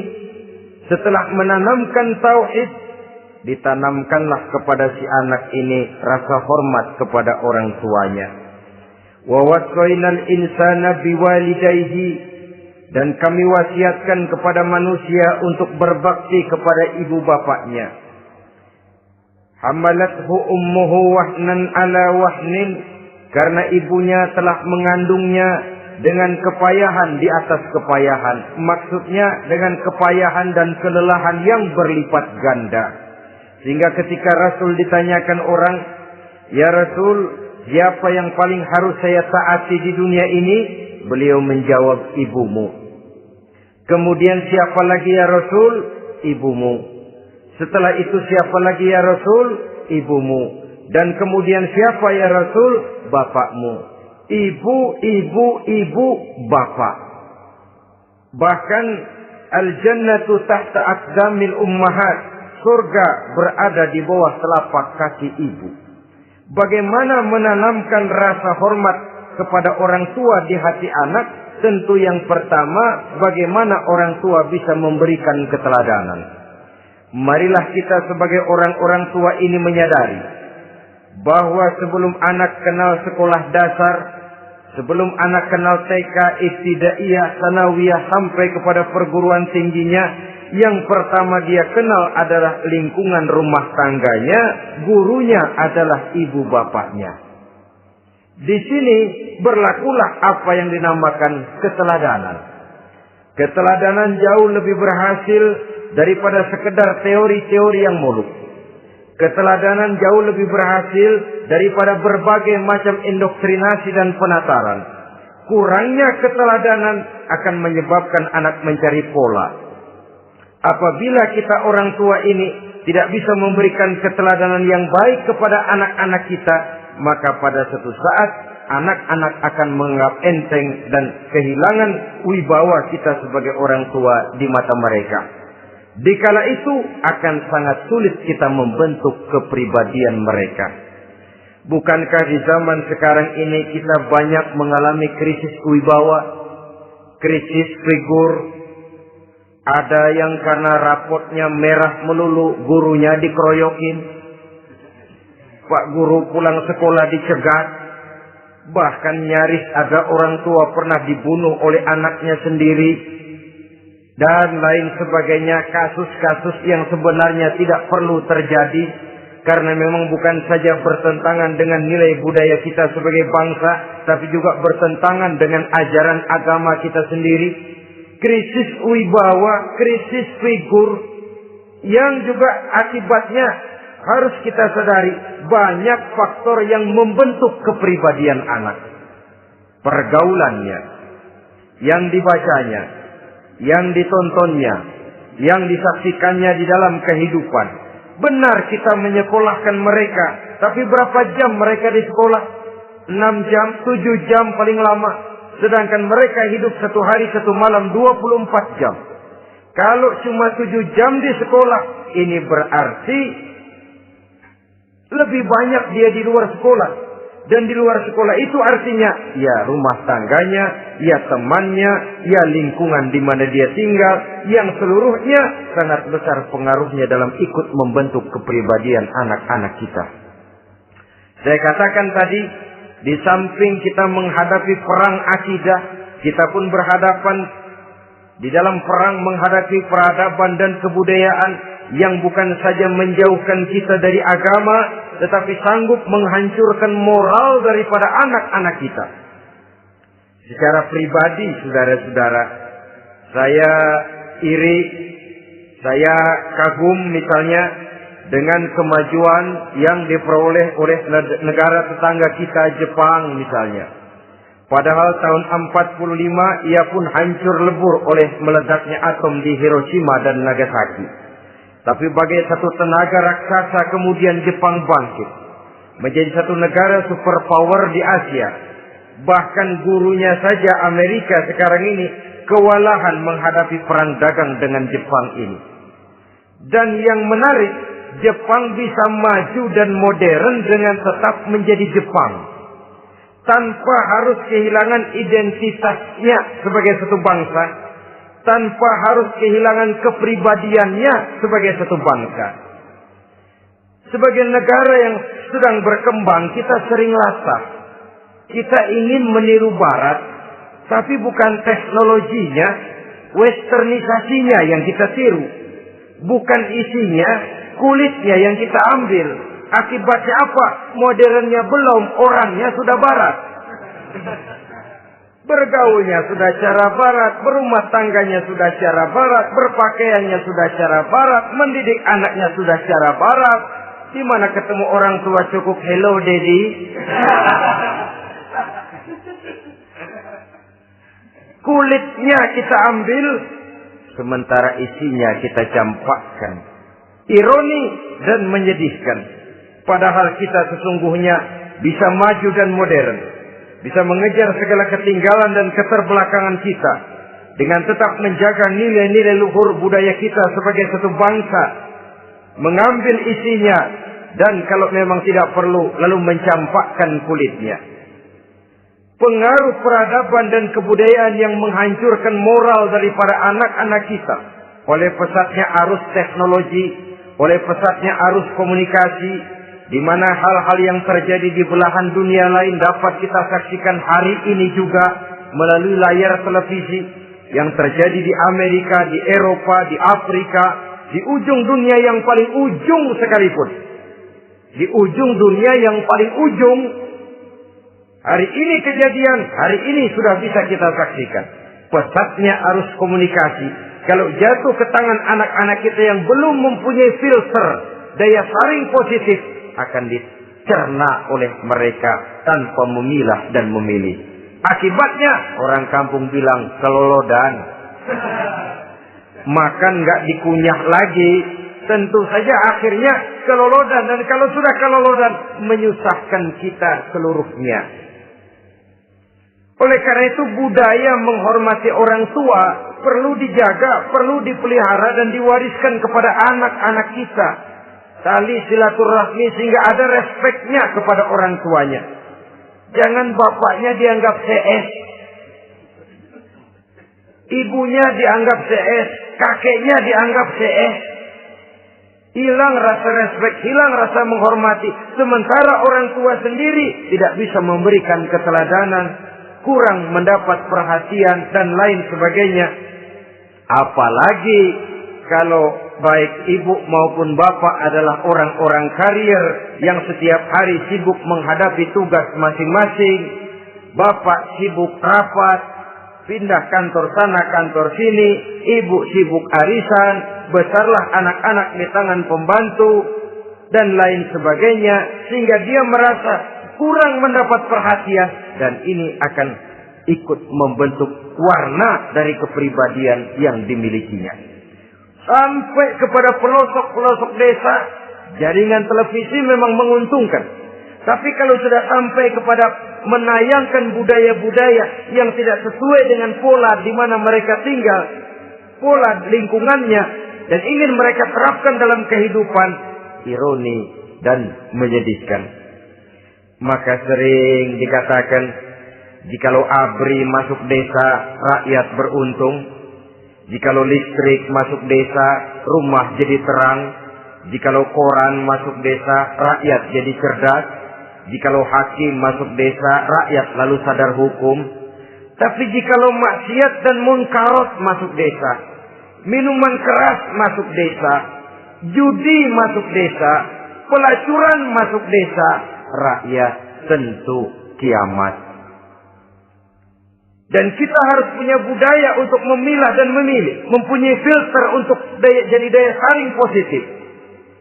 setelah menanamkan tauhid, ditanamkanlah kepada si anak ini rasa hormat kepada orang tuanya. Wa wasainal insana biwalidayhi, dan kami wasiatkan kepada manusia untuk berbakti kepada ibu bapaknya. Hamalathu ummuhu wahnan ala wahnin, karena ibunya telah mengandungnya dengan kepayahan di atas kepayahan. Maksudnya dengan kepayahan dan kelelahan yang berlipat ganda. Sehingga ketika Rasul ditanyakan orang, "Ya Rasul, siapa yang paling harus saya taati di dunia ini?" Beliau menjawab, "Ibumu." Kemudian, "Siapa lagi ya Rasul?" "Ibumu." Setelah itu, "Siapa lagi ya Rasul?" "Ibumu." Dan kemudian, "Siapa ya Rasul?" "Bapakmu." Ibu, ibu, ibu, bapak. Bahkan al-jannatu tahta aqdamil ummahat, surga berada di bawah telapak kaki ibu. Bagaimana menanamkan rasa hormat kepada orang tua di hati anak? Tentu yang pertama, bagaimana orang tua bisa memberikan keteladanan. Marilah kita sebagai orang-orang tua ini menyadari bahwa sebelum anak kenal sekolah dasar, sebelum anak kenal TK, ibtidaiyah, sanawiyah, sampai kepada perguruan tingginya, yang pertama dia kenal adalah lingkungan rumah tangganya, gurunya adalah ibu bapaknya. Di sini berlakulah apa yang dinamakan keteladanan. Keteladanan jauh lebih berhasil daripada sekedar teori-teori yang muluk. Keteladanan jauh lebih berhasil daripada berbagai macam indoktrinasi dan penataran. Kurangnya keteladanan akan menyebabkan anak mencari pola. Apabila kita orang tua ini tidak bisa memberikan keteladanan yang baik kepada anak-anak kita, maka pada suatu saat anak-anak akan menganggap enteng dan kehilangan wibawa kita sebagai orang tua di mata mereka. Dikala itu akan sangat sulit kita membentuk kepribadian mereka. Bukankah di zaman sekarang ini kita banyak mengalami krisis wibawa, krisis figur? Ada yang karena rapotnya merah melulu, gurunya dikeroyokin. Pak guru pulang sekolah dicegat. Bahkan nyaris ada orang tua pernah dibunuh oleh anaknya sendiri. Dan lain sebagainya, kasus-kasus yang sebenarnya tidak perlu terjadi. Karena memang bukan saja bertentangan dengan nilai budaya kita sebagai bangsa, tapi juga bertentangan dengan ajaran agama kita sendiri. Krisis wibawa, krisis figur, yang juga akibatnya harus kita sadari banyak faktor yang membentuk kepribadian anak. Pergaulannya, yang dibacanya, yang ditontonnya, yang disaksikannya di dalam kehidupan. Benar kita menyekolahkan mereka, tapi berapa jam mereka di sekolah? 6 jam, 7 jam paling lama. Sedangkan mereka hidup 1 hari 1 malam 24 jam. Kalau cuma 7 jam di sekolah, ini berarti lebih banyak dia di luar sekolah. Dan di luar sekolah itu artinya ya rumah tangganya, ya temannya, ya lingkungan di mana dia tinggal, yang seluruhnya sangat besar pengaruhnya dalam ikut membentuk kepribadian anak-anak kita. Saya katakan tadi, di samping kita menghadapi perang akidah, kita pun berhadapan di dalam perang menghadapi peradaban dan kebudayaan yang bukan saja menjauhkan kita dari agama, tetapi sanggup menghancurkan moral daripada anak-anak kita. Secara pribadi, saudara-saudara, saya iri, saya kagum misalnya dengan kemajuan yang diperoleh oleh negara tetangga kita, Jepang misalnya. Padahal tahun 45 ia pun hancur lebur oleh meledaknya atom di Hiroshima dan Nagasaki. Tapi bagai satu tenaga raksasa kemudian Jepang bangkit. Menjadi satu negara superpower di Asia. Bahkan gurunya saja Amerika sekarang ini kewalahan menghadapi perang dagang dengan Jepang ini. Dan yang menarik, Jepang bisa maju dan modern dengan tetap menjadi Jepang. Tanpa harus kehilangan identitasnya sebagai satu bangsa. Tanpa harus kehilangan kepribadiannya sebagai satu bangsa. Sebagai negara yang sedang berkembang, kita sering latah. Kita ingin meniru Barat, tapi bukan teknologinya, westernisasinya yang kita tiru. Bukan isinya, kulitnya yang kita ambil. Akibatnya apa? Modernnya belum, orangnya sudah Barat. Bergaulnya sudah cara Barat, berumah tangganya sudah cara Barat, berpakaiannya sudah cara Barat, mendidik anaknya sudah cara Barat. Di mana ketemu orang tua cukup hello daddy. Kulitnya kita ambil, sementara isinya kita campakkan. Ironi dan menyedihkan. Padahal kita sesungguhnya bisa maju dan modern. Bisa mengejar segala ketinggalan dan keterbelakangan kita. Dengan tetap menjaga nilai-nilai luhur budaya kita sebagai satu bangsa. Mengambil isinya. Dan kalau memang tidak perlu, lalu mencampakkan kulitnya. Pengaruh peradaban dan kebudayaan yang menghancurkan moral daripada anak-anak kita. Oleh pesatnya arus teknologi. Oleh pesatnya arus komunikasi. Di mana hal-hal yang terjadi di belahan dunia lain dapat kita saksikan hari ini juga melalui layar televisi. Yang terjadi di Amerika, di Eropa, di Afrika, di ujung dunia yang paling ujung sekalipun. Di ujung dunia yang paling ujung. Hari ini kejadian, hari ini sudah bisa kita saksikan. Pesatnya arus komunikasi. Kalau jatuh ke tangan anak-anak kita yang belum mempunyai filter, daya saring positif, akan dicerna oleh mereka tanpa memilah dan memilih. Akibatnya orang kampung bilang kelolodan. Makan nggak dikunyah lagi. Tentu saja akhirnya kelolodan. Dan kalau sudah kelolodan, menyusahkan kita seluruhnya. Oleh karena itu budaya menghormati orang tua perlu dijaga, perlu dipelihara dan diwariskan kepada anak-anak kita. Tali silaturahmi sehingga ada respeknya kepada orang tuanya. Jangan bapaknya dianggap CS, ibunya dianggap CS, kakeknya dianggap CS. Hilang rasa respek, hilang rasa menghormati. Sementara orang tua sendiri tidak bisa memberikan keteladanan, kurang mendapat perhatian dan lain sebagainya. Apalagi kalau baik ibu maupun bapak adalah orang-orang karier yang setiap hari sibuk menghadapi tugas masing-masing. Bapak sibuk rapat, pindah kantor sana kantor sini, ibu sibuk arisan, besarlah anak-anak di tangan pembantu dan lain sebagainya, sehingga dia merasa kurang mendapat perhatian, dan ini akan ikut membentuk warna dari kepribadian yang dimilikinya. Sampai kepada pelosok-pelosok desa, jaringan televisi memang menguntungkan. Tapi kalau sudah sampai kepada menayangkan budaya-budaya yang tidak sesuai dengan pola di mana mereka tinggal, pola lingkungannya, dan ingin mereka terapkan dalam kehidupan, ironi dan menyedihkan. Maka sering dikatakan, jikalau ABRI masuk desa, rakyat beruntung. Jikalau listrik masuk desa, rumah jadi terang. Jikalau koran masuk desa, rakyat jadi cerdas. Jikalau hakim masuk desa, rakyat lalu sadar hukum. Tapi jikalau maksiat dan munkarat masuk desa, minuman keras masuk desa, judi masuk desa, pelacuran masuk desa, rakyat tentu kiamat. Dan kita harus punya budaya untuk memilah dan memilih, mempunyai filter untuk jadi daya saring positif.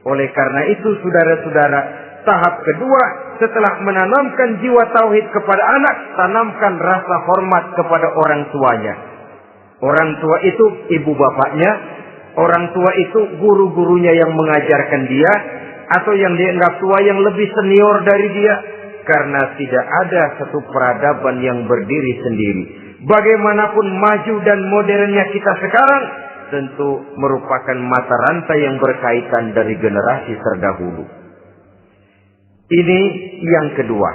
Oleh karena itu, saudara-saudara, tahap kedua setelah menanamkan jiwa tauhid kepada anak, tanamkan rasa hormat kepada orang tuanya. Orang tua itu ibu bapaknya, orang tua itu guru-gurunya yang mengajarkan dia, atau yang dianggap tua yang lebih senior dari dia. Karena tidak ada satu peradaban yang berdiri sendiri. Bagaimanapun maju dan modernnya kita sekarang, tentu merupakan mata rantai yang berkaitan dari generasi terdahulu. Ini yang kedua.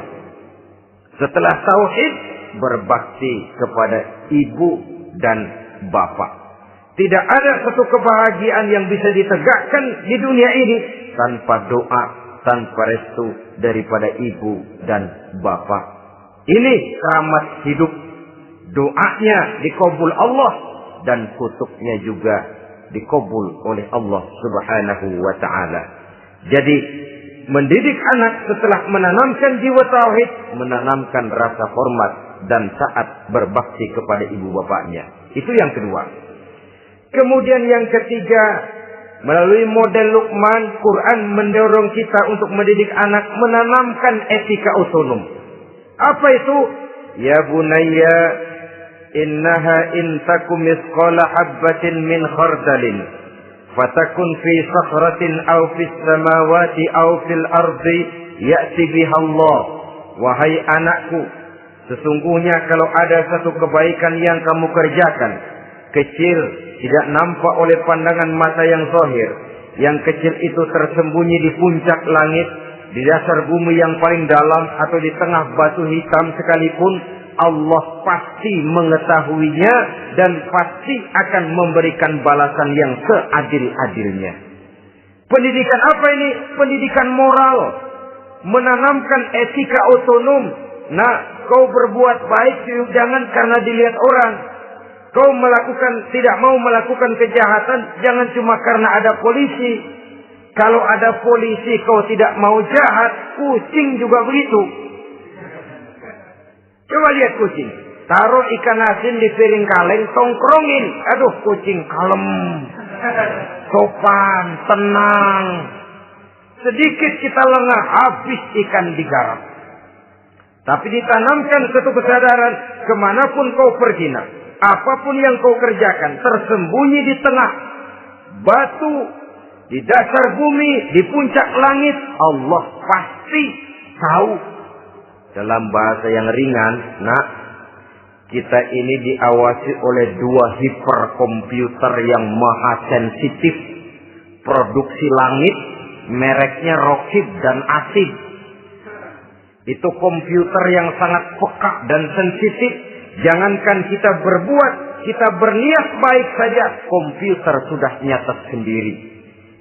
Setelah tauhid, berbakti kepada ibu dan bapak. Tidak ada satu kebahagiaan yang bisa ditegakkan di dunia ini tanpa doa, tanpa restu daripada ibu dan bapak. Ini rahmat hidup. Doanya dikabul Allah dan kutuknya juga dikabul oleh Allah Subhanahu wa ta'ala. Jadi mendidik anak setelah menanamkan jiwa tauhid, menanamkan rasa hormat dan taat berbakti kepada ibu bapaknya. Itu yang kedua. Kemudian yang ketiga, melalui model Luqman, Quran mendorong kita untuk mendidik anak menanamkan etika otonom. Apa itu? Ya bunayya, innaha in takum misqala habbatin min khardalin fatakun fi sakhratin aw fis samawati aw fil ardi ya'ti biha Allah. Wahai anakku, sesungguhnya kalau ada satu kebaikan yang kamu kerjakan, kecil, tidak nampak oleh pandangan mata yang zahir, yang kecil itu tersembunyi di puncak langit, di dasar bumi yang paling dalam, atau di tengah batu hitam sekalipun, Allah pasti mengetahuinya dan pasti akan memberikan balasan yang seadil-adilnya. Pendidikan apa ini? Pendidikan moral. Menanamkan etika otonom. Nah, kau berbuat baik jangan karena dilihat orang. Kau tidak mau melakukan kejahatan jangan cuma karena ada polisi. Kalau ada polisi kau tidak mau jahat, kucing juga begitu. Coba lihat kucing. Taruh ikan asin di piring kaleng, tongkrongin. Aduh, kucing kalem, sopan, tenang. Sedikit kita lengah, habis ikan digarap. Tapi ditanamkan satu kesadaran, kemanapun kau pergi, apapun yang kau kerjakan, tersembunyi di tengah batu, di dasar bumi, di puncak langit, Allah pasti tahu. Dalam bahasa yang ringan, Kita ini diawasi oleh 2 hiperkomputer yang maha sensitif. Produksi langit, mereknya Rockheed dan Asid. Itu komputer yang sangat peka dan sensitif. Jangankan kita berbuat, kita berniat baik saja, komputer sudah nyatet sendiri.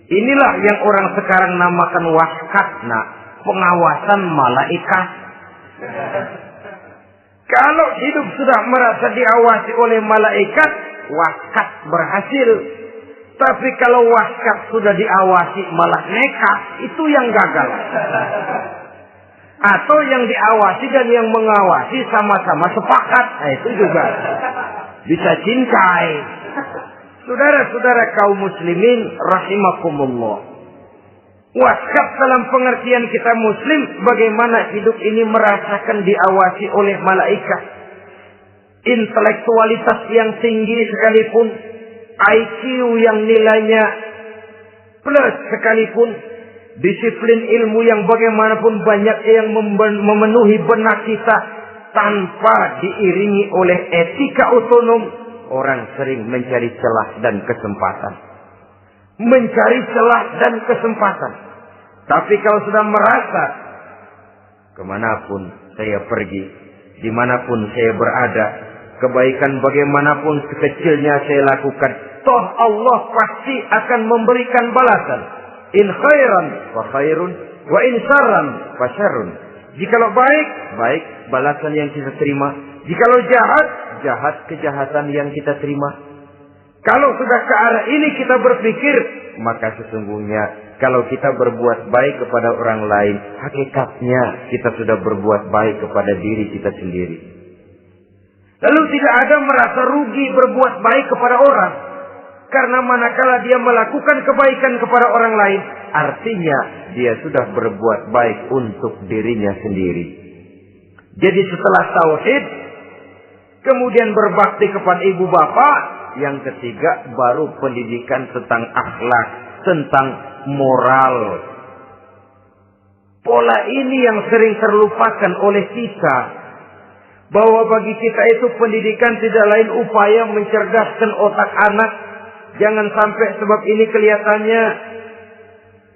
Inilah yang orang sekarang namakan waskat, pengawasan malaikat. Kalau hidup sudah merasa diawasi oleh malaikat, waskat berhasil. Tapi kalau waskat sudah diawasi malah nekat, itu yang gagal. Atau yang diawasi dan yang mengawasi sama-sama sepakat, itu juga bisa cincai. Saudara-saudara kaum muslimin rahimakumullah. Waskat dalam pengertian kita muslim, bagaimana hidup ini merasakan diawasi oleh malaikat. Intelektualitas yang tinggi sekalipun, IQ yang nilainya plus sekalipun, disiplin ilmu yang bagaimanapun banyak yang memenuhi benak kita tanpa diiringi oleh etika otonom, orang sering mencari celah dan kesempatan. Mencari celah dan kesempatan. Tapi kalau sudah merasa kemanapun saya pergi, dimanapun saya berada, kebaikan bagaimanapun sekecilnya saya lakukan, toh Allah pasti akan memberikan balasan. In khairan fa khairun, wa in syarran fa syarrun. Jikalau baik, baik balasan yang kita terima. Jikalau jahat, jahat kejahatan yang kita terima. Kalau sudah ke arah ini kita berpikir, maka sesungguhnya kalau kita berbuat baik kepada orang lain, hakikatnya kita sudah berbuat baik kepada diri kita sendiri. Lalu tidak ada merasa rugi berbuat baik kepada orang. Karena manakala dia melakukan kebaikan kepada orang lain, artinya dia sudah berbuat baik untuk dirinya sendiri. Jadi setelah tauhid, kemudian berbakti kepada ibu bapak, yang ketiga baru pendidikan tentang akhlak, tentang moral. Pola ini yang sering terlupakan oleh kita. Bahwa bagi kita itu pendidikan tidak lain upaya mencerdaskan otak anak. Jangan sampai sebab ini kelihatannya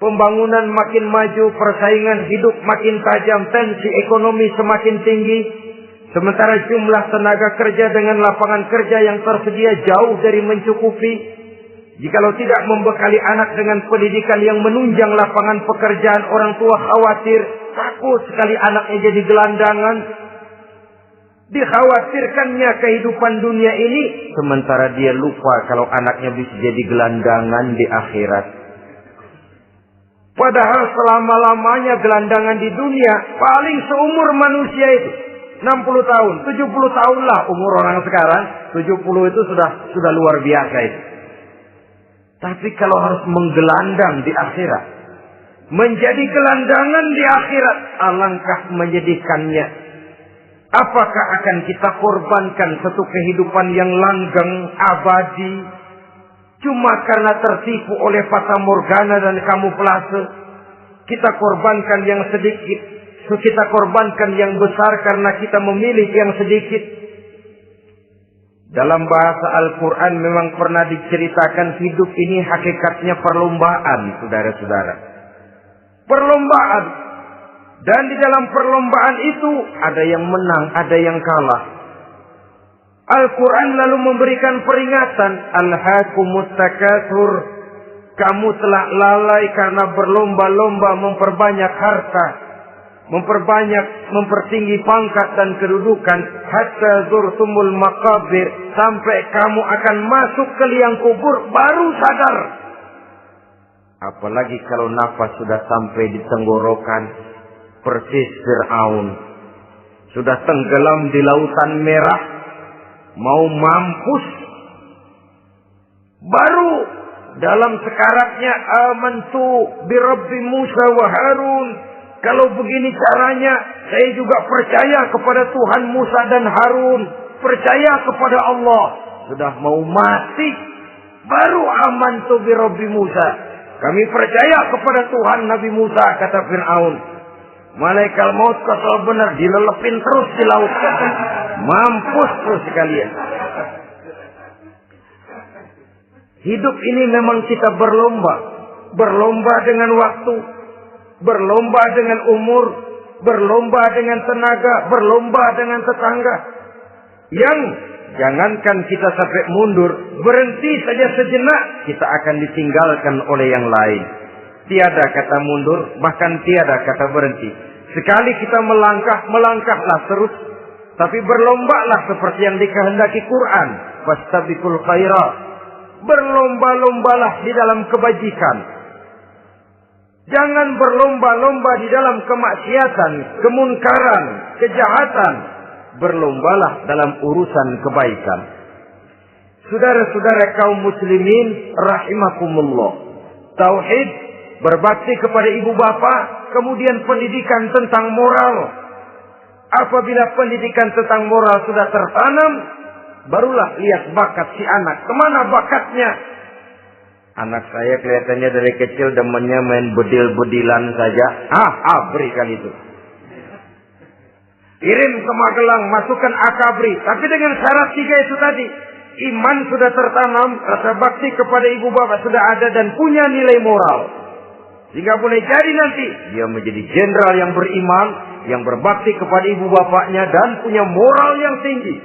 pembangunan makin maju, persaingan hidup makin tajam, tensi ekonomi semakin tinggi. Sementara jumlah tenaga kerja dengan lapangan kerja yang tersedia jauh dari mencukupi. Jikalau tidak membekali anak dengan pendidikan yang menunjang lapangan pekerjaan, orang tua khawatir, takut sekali anaknya jadi gelandangan. Dikhawatirkannya kehidupan dunia ini, sementara dia lupa kalau anaknya bisa jadi gelandangan di akhirat. Padahal selama-lamanya gelandangan di dunia, paling seumur manusia itu 60 tahun, 70 tahun lah umur orang sekarang. 70 itu sudah luar biasa itu. Tapi kalau harus menggelandang di akhirat, menjadi gelandangan di akhirat, alangkah menyedihkannya. Apakah akan kita korbankan satu kehidupan yang langgeng, abadi, cuma karena tertipu oleh fata morgana dan kamuflase? Kita korbankan yang sedikit, kita korbankan yang besar karena kita memilih yang sedikit. Dalam bahasa Al-Quran memang pernah diceritakan hidup ini hakikatnya perlombaan, saudara-saudara. Perlombaan. Dan di dalam perlombaan itu ada yang menang, ada yang kalah. Al-Quran lalu memberikan peringatan. Alhaakumut takatsur. Kamu telah lalai karena berlomba-lomba memperbanyak harta, mempertinggi pangkat dan kedudukan, hatta zurtumul maqabir, sampai kamu akan masuk ke liang kubur baru sadar. Apalagi kalau nafas sudah sampai di tenggorokan, persis Fir'aun sudah tenggelam di lautan merah, mau mampus, baru dalam sekaratnya amantu bi Rabbi Musa wa Harun. Kalau begini caranya, saya juga percaya kepada Tuhan Musa dan Harun. Percaya kepada Allah. Sudah mau mati, baru amantu bi Rabbi Musa. Kami percaya kepada Tuhan Nabi Musa, kata Fir'aun. Malaikat maut kesal benar, dilelepin terus di laut. Mampus tuh sekalian. Hidup ini memang kita berlomba. Berlomba dengan waktu. Berlomba dengan umur. Berlomba dengan tenaga. Berlomba dengan tetangga. Yang jangankan kita sampai mundur. Berhenti saja sejenak. Kita akan ditinggalkan oleh yang lain. Tiada kata mundur. Bahkan tiada kata berhenti. Sekali kita melangkah, melangkahlah terus. Tapi berlombalah seperti yang dikehendaki Quran. Fastabiqul khairat. Berlomba-lombalah di dalam kebajikan. Jangan berlomba-lomba di dalam kemaksiatan, kemunkaran, kejahatan. Berlombalah dalam urusan kebaikan. Saudara-saudara kaum muslimin rahimakumullah. Tauhid, berbakti kepada ibu bapa, kemudian pendidikan tentang moral. Apabila pendidikan tentang moral sudah tertanam, barulah lihat bakat si anak. Kemana bakatnya? Anak saya kelihatannya dari kecil demennya main bedil-bedilan saja. Berikan itu. Kirim ke Magelang, masukkan akabri. Tapi dengan syarat 3 itu tadi. Iman sudah tertanam, rasa bakti kepada ibu bapak sudah ada dan punya nilai moral. Sehingga boleh jadi nanti dia menjadi jenderal yang beriman, yang berbakti kepada ibu bapaknya dan punya moral yang tinggi.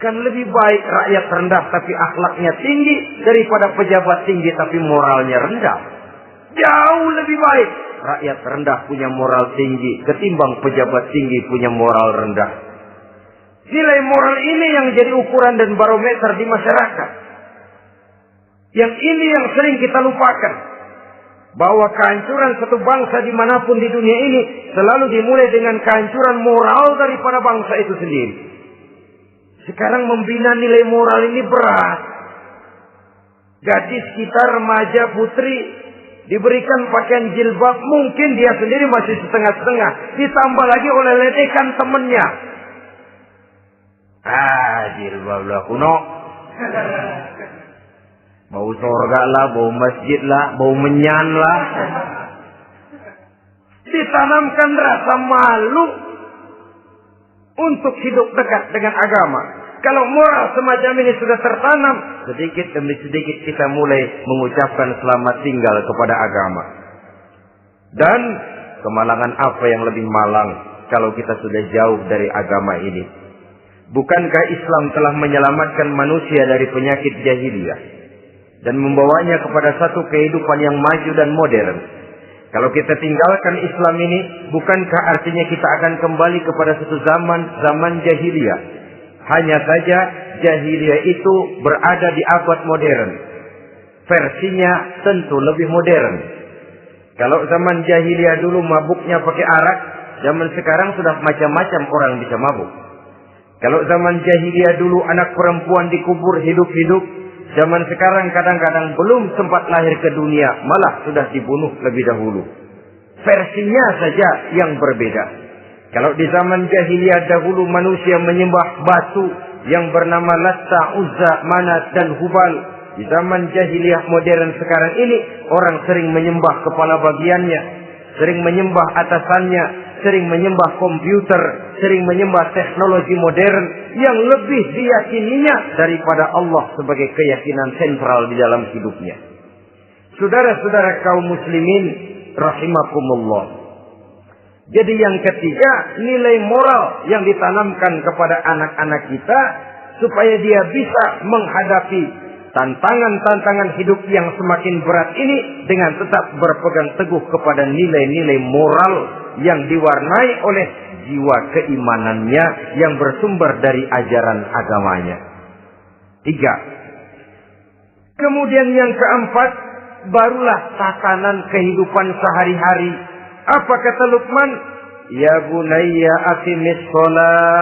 Kan lebih baik rakyat rendah tapi akhlaknya tinggi daripada pejabat tinggi tapi moralnya rendah. Jauh lebih baik rakyat rendah punya moral tinggi ketimbang pejabat tinggi punya moral rendah. Nilai moral ini yang jadi ukuran dan barometer di masyarakat. Yang ini yang sering kita lupakan. Bahwa kehancuran satu bangsa dimanapun di dunia ini selalu dimulai dengan kehancuran moral daripada bangsa itu sendiri. Sekarang membina nilai moral ini berat. Gadis kita, remaja, putri diberikan pakaian jilbab, mungkin dia sendiri masih setengah-setengah. Ditambah lagi oleh ledekan temennya. Jilbab lah kuno. Bau surga lah, bau masjid lah, bau menyan lah. Ditanamkan rasa malu untuk hidup dekat dengan agama. Kalau moral semacam ini sudah tertanam, sedikit demi sedikit kita mulai mengucapkan selamat tinggal kepada agama. Dan kemalangan apa yang lebih malang kalau kita sudah jauh dari agama ini? Bukankah Islam telah menyelamatkan manusia dari penyakit jahiliyah dan membawanya kepada satu kehidupan yang maju dan modern? Kalau kita tinggalkan Islam ini, bukankah artinya kita akan kembali kepada satu zaman jahiliyah? Hanya saja jahiliyah itu berada di abad modern. Versinya tentu lebih modern. Kalau zaman jahiliyah dulu mabuknya pakai arak, zaman sekarang sudah macam-macam orang bisa mabuk. Kalau zaman jahiliyah dulu anak perempuan dikubur hidup-hidup, zaman sekarang kadang-kadang belum sempat lahir ke dunia, malah sudah dibunuh lebih dahulu. Versinya saja yang berbeda. Kalau di zaman jahiliyah dahulu manusia menyembah batu yang bernama Latta, Uzza, Manat dan Hubal. Di zaman jahiliyah modern sekarang ini orang sering menyembah kepala bagiannya, sering menyembah atasannya, sering menyembah komputer, sering menyembah teknologi modern yang lebih diyakininya daripada Allah sebagai keyakinan sentral di dalam hidupnya. Saudara-saudara kaum muslimin rahimakumullah. Jadi yang ketiga, nilai moral yang ditanamkan kepada anak-anak kita supaya dia bisa menghadapi tantangan-tantangan hidup yang semakin berat ini dengan tetap berpegang teguh kepada nilai-nilai moral yang diwarnai oleh jiwa keimanannya yang bersumber dari ajaran agamanya. 3. Kemudian yang keempat, barulah tatanan kehidupan sehari-hari. Apa kata Luqman? Ya bunayya aqimis shalah.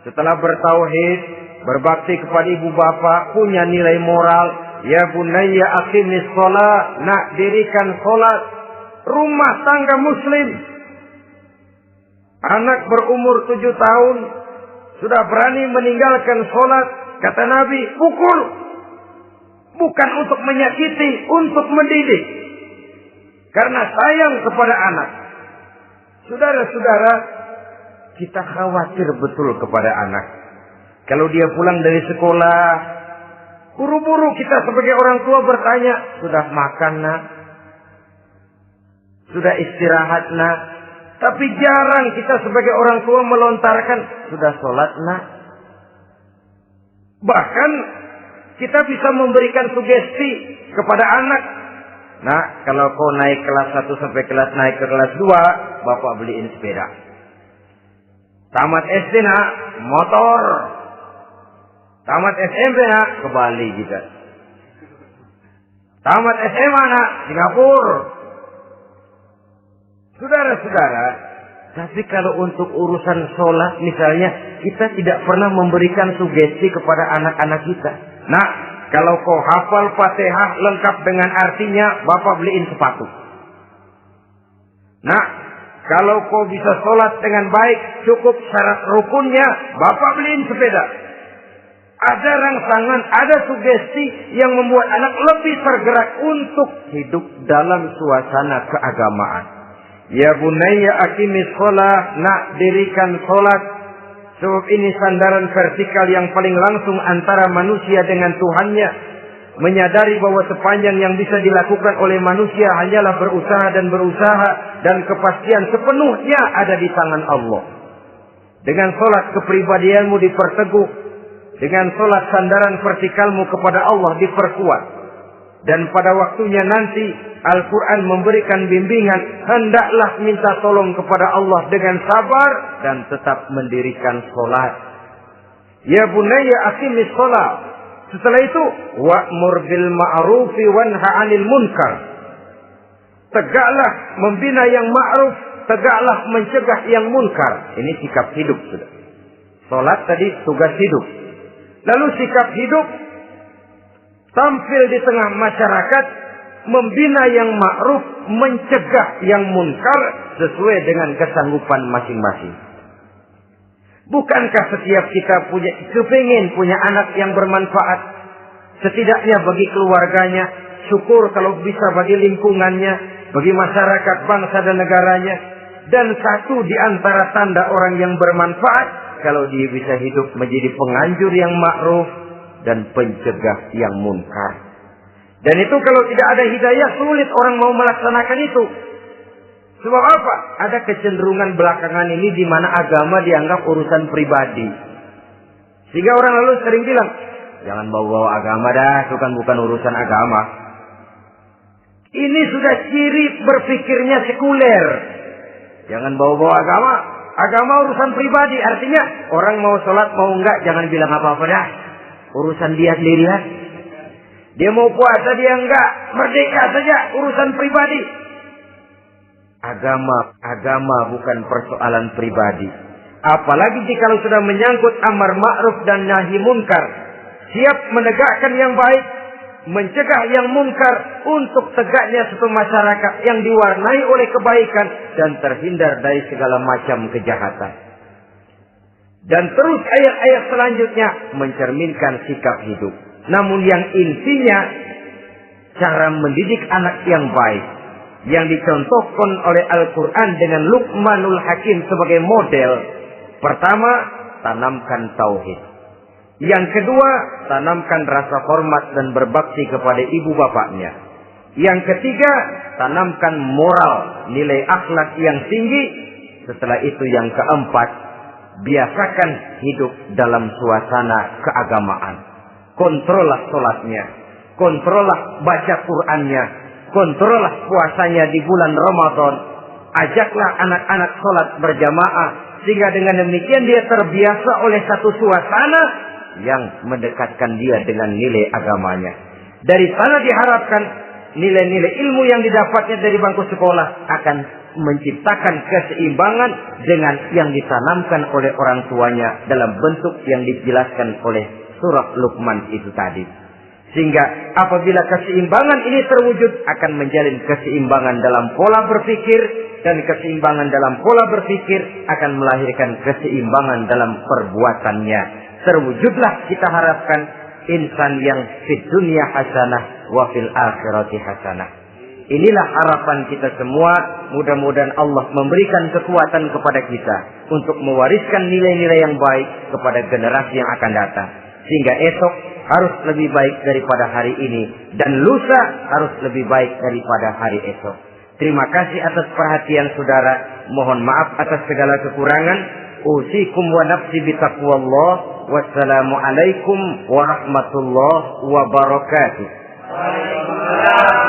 Setelah bertauhid, berbakti kepada ibu bapa, punya nilai moral. Ya bunayya aqimis shalah. Nak, dirikan salat. Rumah tangga muslim. Anak berumur 7 tahun sudah berani meninggalkan salat. Kata Nabi, pukul. Bukan untuk menyakiti, untuk mendidik. Karena sayang kepada anak. Saudara-saudara, kita khawatir betul kepada anak. Kalau dia pulang dari sekolah, buru-buru kita sebagai orang tua bertanya, sudah makan nak? Sudah istirahat nak? Tapi jarang kita sebagai orang tua melontarkan, sudah sholat nak? Bahkan kita bisa memberikan sugesti kepada anak. Nah, kalau kau naik kelas 1 sampai naik ke kelas 2, bapak beliin sepeda. Tamat SD nak, motor. Tamat SMP nak, ke Bali juga. Tamat SMA nak, Singapura. Saudara-saudara, tapi kalau untuk urusan sholat misalnya, kita tidak pernah memberikan sugesti kepada anak-anak kita. Nah, kalau kau hafal Fatihah lengkap dengan artinya, bapak beliin sepatu. Nah, kalau kau bisa sholat dengan baik, cukup syarat rukunnya, bapak beliin sepeda. Ada rangsangan, ada sugesti yang membuat anak lebih tergerak untuk hidup dalam suasana keagamaan. Ya bunayya aqimis sholat, nak dirikan sholat. Sebab ini sandaran vertikal yang paling langsung antara manusia dengan Tuhannya. Menyadari bahwa sepanjang yang bisa dilakukan oleh manusia hanyalah berusaha dan kepastian sepenuhnya ada di tangan Allah. Dengan sholat kepribadianmu diperteguh. Dengan sholat sandaran vertikalmu kepada Allah diperkuat. Dan pada waktunya nanti Al-Quran memberikan bimbingan, hendaklah minta tolong kepada Allah dengan sabar dan tetap mendirikan sholat. Ya bunayya aqimis sholat. Setelah itu, wa'mur bil ma'rufi wanha 'anil munkar. Tegaklah membina yang ma'ruf, tegaklah mencegah yang munkar. Ini sikap hidup sudah. Sholat tadi tugas hidup. Lalu sikap hidup tampil di tengah masyarakat, membina yang ma'ruf, mencegah yang munkar sesuai dengan kesanggupan masing-masing. Bukankah setiap kita kepingin punya anak yang bermanfaat? Setidaknya bagi keluarganya, syukur kalau bisa bagi lingkungannya, bagi masyarakat, bangsa dan negaranya. Dan satu di antara tanda orang yang bermanfaat, kalau dia bisa hidup menjadi penganjur yang ma'ruf dan pencegah yang munkar. Dan itu kalau tidak ada hidayah, sulit orang mau melaksanakan itu. Sebab apa? Ada kecenderungan belakangan ini di mana agama dianggap urusan pribadi. Sehingga orang lalu sering bilang, jangan bawa-bawa agama dah, itu kan bukan urusan agama. Ini sudah ciri berpikirnya sekuler. Jangan bawa-bawa agama. Agama urusan pribadi. Artinya orang mau sholat mau enggak, jangan bilang apa-apa dah. Urusan dia sendiri. Dia mau puasa dia enggak, merdeka saja, urusan pribadi. Agama bukan persoalan pribadi. Apalagi jika sudah menyangkut amar ma'ruf dan nahi munkar. Siap menegakkan yang baik, mencegah yang munkar untuk tegaknya suatu masyarakat yang diwarnai oleh kebaikan dan terhindar dari segala macam kejahatan. Dan terus ayat-ayat selanjutnya mencerminkan sikap hidup. Namun yang intinya cara mendidik anak yang baik yang dicontohkan oleh Al-Quran dengan Luqmanul Hakim sebagai model. Pertama, tanamkan tauhid. Yang kedua, tanamkan rasa hormat dan berbakti kepada ibu bapaknya. Yang ketiga, tanamkan moral, nilai akhlak yang tinggi. Setelah itu yang keempat, biasakan hidup dalam suasana keagamaan. Kontrollah sholatnya, kontrollah baca Qur'annya, kontrollah puasanya di bulan Ramadan. Ajaklah anak-anak sholat berjamaah, sehingga dengan demikian dia terbiasa oleh satu suasana yang mendekatkan dia dengan nilai agamanya. Dari sana diharapkan nilai-nilai ilmu yang didapatnya dari bangku sekolah akan menciptakan keseimbangan dengan yang ditanamkan oleh orang tuanya dalam bentuk yang dijelaskan oleh surah Luqman itu tadi. Sehingga apabila keseimbangan ini terwujud, akan menjalin keseimbangan dalam pola berpikir, dan keseimbangan dalam pola berpikir akan melahirkan keseimbangan dalam perbuatannya. Terwujudlah kita harapkan insan yang fid dunya hasanah wa fil akhirati hasanah. Inilah harapan kita semua. Mudah-mudahan Allah memberikan kekuatan kepada kita untuk mewariskan nilai-nilai yang baik kepada generasi yang akan datang. Sehingga esok harus lebih baik daripada hari ini. Dan lusa harus lebih baik daripada hari esok. Terima kasih atas perhatian saudara. Mohon maaf atas segala kekurangan. Usikum wa nafsi bitaqwallah. Wassalamualaikum warahmatullahi wabarakatuh. Waalaikumsalam.